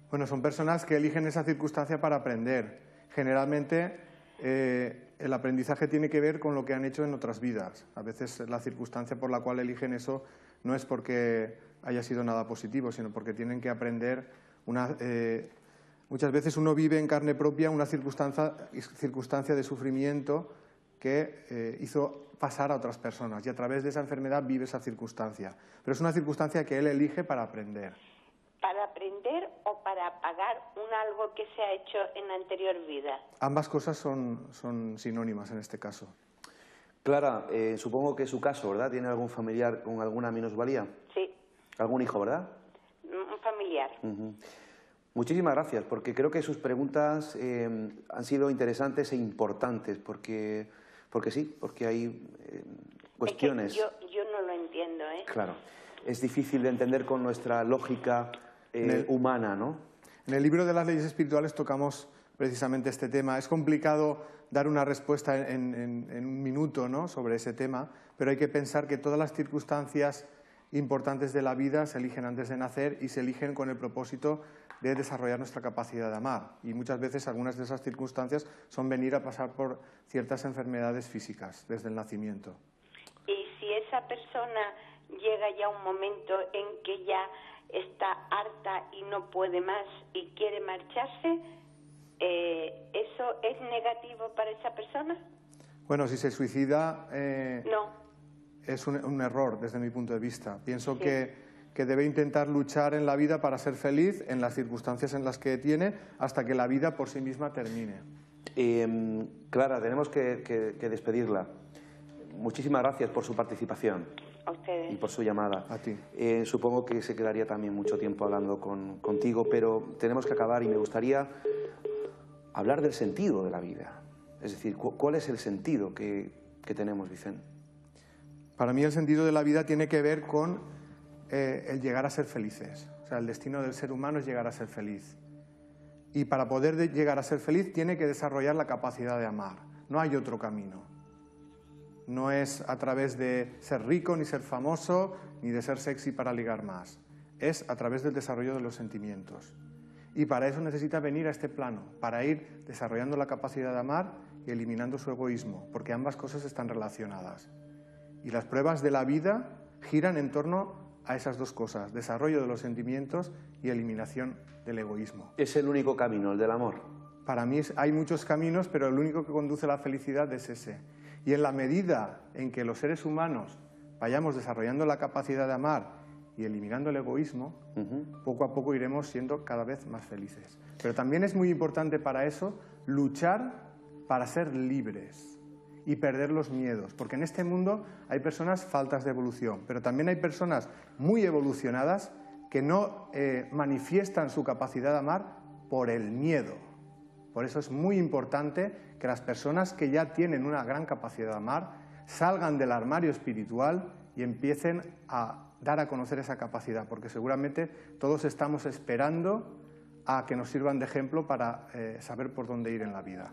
Bueno, son personas que eligen esa circunstancia para aprender. Generalmente el aprendizaje tiene que ver con lo que han hecho en otras vidas. A veces la circunstancia por la cual eligen eso no es porque haya sido nada positivo, sino porque tienen que aprender muchas veces uno vive en carne propia una circunstancia de sufrimiento que hizo pasar a otras personas y a través de esa enfermedad vive esa circunstancia. Pero es una circunstancia que él elige para aprender. ¿Para aprender o para pagar algo que se ha hecho en la anterior vida? Ambas cosas son sinónimas en este caso. Clara, supongo que es su caso, ¿verdad? ¿Tiene algún familiar con alguna minusvalía? Sí. ¿Algún hijo, verdad? Un familiar. Muchísimas gracias, porque creo que sus preguntas han sido interesantes e importantes, porque sí, porque hay cuestiones. Es que yo no lo entiendo, ¿eh? Claro, es difícil de entender con nuestra lógica humana, ¿no? En el libro de las leyes espirituales tocamos precisamente este tema. Es complicado dar una respuesta en un minuto, ¿no?, sobre ese tema, pero hay que pensar que todas las circunstancias importantes de la vida se eligen antes de nacer y se eligen con el propósito de desarrollar nuestra capacidad de amar. Y muchas veces algunas de esas circunstancias son venir a pasar por ciertas enfermedades físicas desde el nacimiento. Y si esa persona llega ya a un momento en que ya está harta y no puede más y quiere marcharse, ¿eso es negativo para esa persona? Bueno, si se suicida, no. Es un error desde mi punto de vista. Pienso que debe intentar luchar en la vida para ser feliz en las circunstancias en las que tiene hasta que la vida por sí misma termine. Clara, tenemos que despedirla. Muchísimas gracias por su participación. A ustedes. Y por su llamada. A ti. Supongo que se quedaría también mucho tiempo hablando contigo, pero tenemos que acabar y me gustaría hablar del sentido de la vida. Es decir, ¿cuál es el sentido que tenemos, Vicente? Para mí el sentido de la vida tiene que ver con el llegar a ser felices. O sea, el destino del ser humano es llegar a ser feliz. Y para poder llegar a ser feliz tiene que desarrollar la capacidad de amar. No hay otro camino. No es a través de ser rico, ni ser famoso, ni de ser sexy para ligar más. Es a través del desarrollo de los sentimientos. Y para eso necesita venir a este plano, para ir desarrollando la capacidad de amar y eliminando su egoísmo, porque ambas cosas están relacionadas. Y las pruebas de la vida giran en torno a esas dos cosas, desarrollo de los sentimientos y eliminación del egoísmo. ¿Es el único camino, el del amor? Para mí hay muchos caminos, pero el único que conduce a la felicidad es ese. Y en la medida en que los seres humanos vayamos desarrollando la capacidad de amar y eliminando el egoísmo, poco a poco iremos siendo cada vez más felices. Pero también es muy importante para eso luchar para ser libres y perder los miedos, porque en este mundo hay personas faltas de evolución, pero también hay personas muy evolucionadas que no manifiestan su capacidad de amar por el miedo. Por eso es muy importante que las personas que ya tienen una gran capacidad de amar salgan del armario espiritual y empiecen a dar a conocer esa capacidad, porque seguramente todos estamos esperando a que nos sirvan de ejemplo para saber por dónde ir en la vida.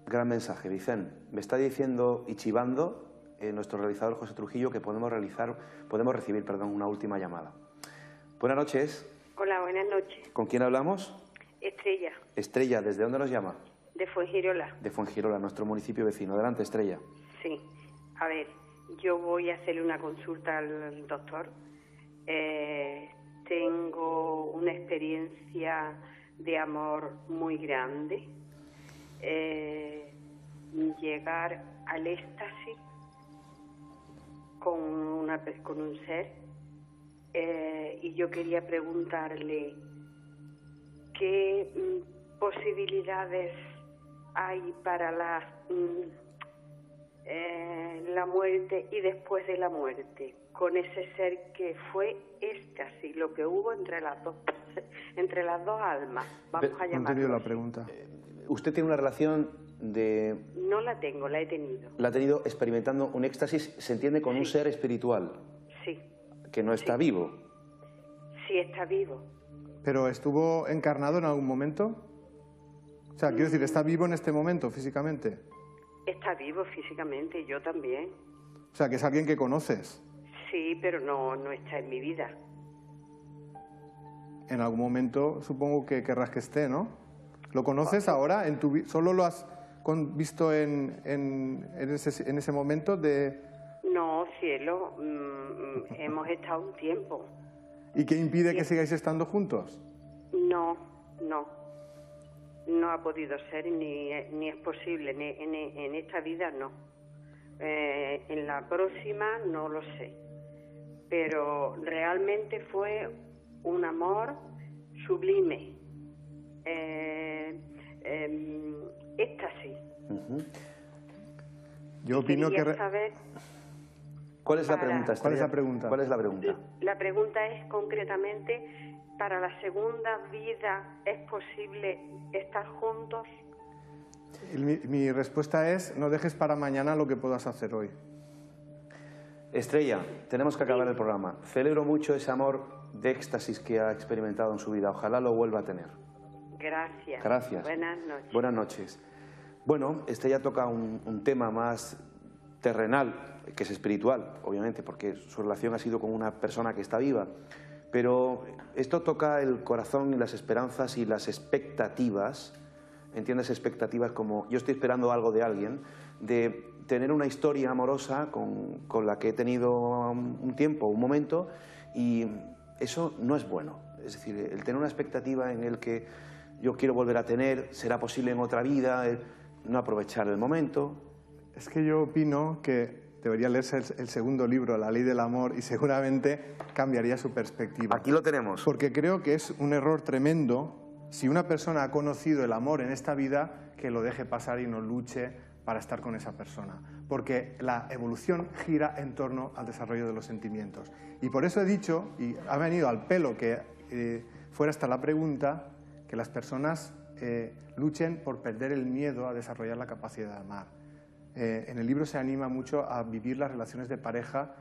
Gran mensaje, Vicente. Me está diciendo y chivando nuestro realizador José Trujillo que podemos recibir una última llamada. Buenas noches. Hola, buenas noches. ¿Con quién hablamos? Estrella. Estrella, ¿desde dónde nos llama? De Fuengirola. De Fuengirola, nuestro municipio vecino. Adelante, Estrella. Sí. A ver, yo voy a hacerle una consulta al doctor. Tengo una experiencia de amor muy grande. Llegar al éxtasis con un ser. Y yo quería preguntarle ¿qué posibilidades hay para la muerte y después de la muerte? Con ese ser que fue éxtasis, lo que hubo entre las dos almas, vamos a llamarlo. No he entendido la pregunta. ¿Usted tiene una relación de...? No la tengo, la he tenido. ¿La ha tenido experimentando un éxtasis, se entiende, con un ser espiritual? Sí. Que no está vivo. Sí, está vivo. ¿Pero estuvo encarnado en algún momento? O sea, quiero decir, ¿está vivo en este momento físicamente? Está vivo físicamente, y yo también. O sea, que es alguien que conoces. Sí, pero no está en mi vida. En algún momento supongo que querrás que esté, ¿no? ¿Lo conoces ahora? ¿Solo lo has visto en ese momento de...? No, cielo, hemos estado un tiempo. ¿Y qué impide que sigáis estando juntos? No ha podido ser ni es posible, en esta vida no. En la próxima no lo sé, pero realmente fue un amor sublime, éxtasis. Yo opino que... saber ¿Cuál es la pregunta? ¿Cuál es la pregunta? ¿Cuál es la pregunta? La pregunta es concretamente, ¿para la segunda vida es posible estar juntos? Mi respuesta es, no dejes para mañana lo que puedas hacer hoy. Estrella, tenemos que acabar el programa. Celebro mucho ese amor de éxtasis que ha experimentado en su vida. Ojalá lo vuelva a tener. Gracias. Gracias. Buenas noches. Buenas noches. Bueno, Estrella toca un tema más terrenal, que es espiritual, obviamente, porque su relación ha sido con una persona que está viva. Pero esto toca el corazón y las esperanzas y las expectativas. ¿Entiendes? Expectativas como yo estoy esperando algo de alguien, de tener una historia amorosa con la que he tenido un tiempo, un momento, y eso no es bueno. Es decir, el tener una expectativa en el que yo quiero volver a tener, será posible en otra vida, no aprovechar el momento. Es que yo opino que debería leerse el segundo libro, La ley del amor, y seguramente cambiaría su perspectiva. Aquí lo tenemos. Porque creo que es un error tremendo si una persona ha conocido el amor en esta vida, que lo deje pasar y no luche para estar con esa persona. Porque la evolución gira en torno al desarrollo de los sentimientos. Y por eso he dicho, y ha venido al pelo que fuera hasta la pregunta, que las personas luchen por perder el miedo a desarrollar la capacidad de amar. En el libro se anima mucho a vivir las relaciones de pareja,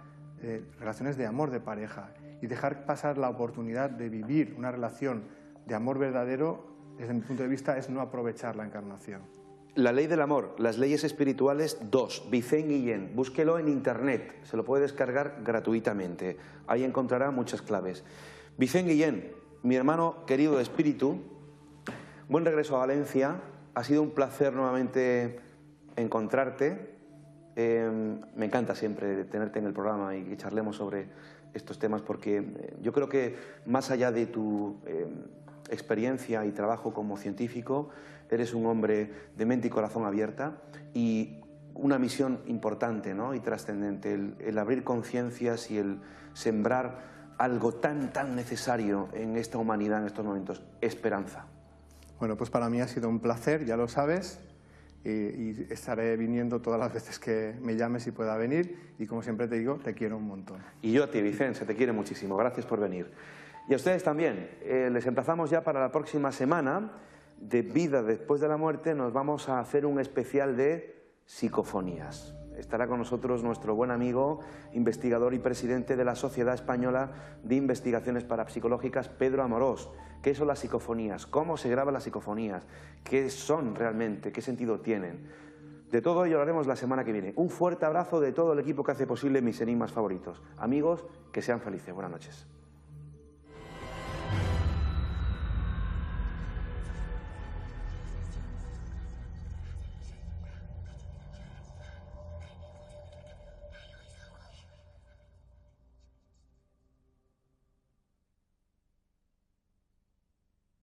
relaciones de amor de pareja, y dejar pasar la oportunidad de vivir una relación de amor verdadero, desde mi punto de vista, es no aprovechar la encarnación. La ley del amor, las leyes espirituales 2, Vicente Guillén. Búsquelo en internet, se lo puede descargar gratuitamente. Ahí encontrará muchas claves. Vicente Guillén, mi hermano querido de espíritu, buen regreso a Valencia. Ha sido un placer nuevamente encontrarte. Me encanta siempre tenerte en el programa y que charlemos sobre estos temas, porque yo creo que más allá de tu experiencia y trabajo como científico, eres un hombre de mente y corazón abierta y una misión importante, ¿no?, y trascendente, el abrir conciencias y el sembrar algo tan necesario en esta humanidad en estos momentos, esperanza. Bueno, pues para mí ha sido un placer, ya lo sabes, y estaré viniendo todas las veces que me llames y pueda venir, y como siempre te digo, te quiero un montón. Y yo a ti, Vicente, se te quiere muchísimo, gracias por venir. Y a ustedes también, les emplazamos ya para la próxima semana de Vida después de la muerte. Nos vamos a hacer un especial de psicofonías. Estará con nosotros nuestro buen amigo, investigador y presidente de la Sociedad Española de Investigaciones Parapsicológicas, Pedro Amorós. ¿Qué son las psicofonías? ¿Cómo se graban las psicofonías? ¿Qué son realmente? ¿Qué sentido tienen? De todo ello hablaremos la semana que viene. Un fuerte abrazo de todo el equipo que hace posible mis enigmas favoritos. Amigos, que sean felices. Buenas noches.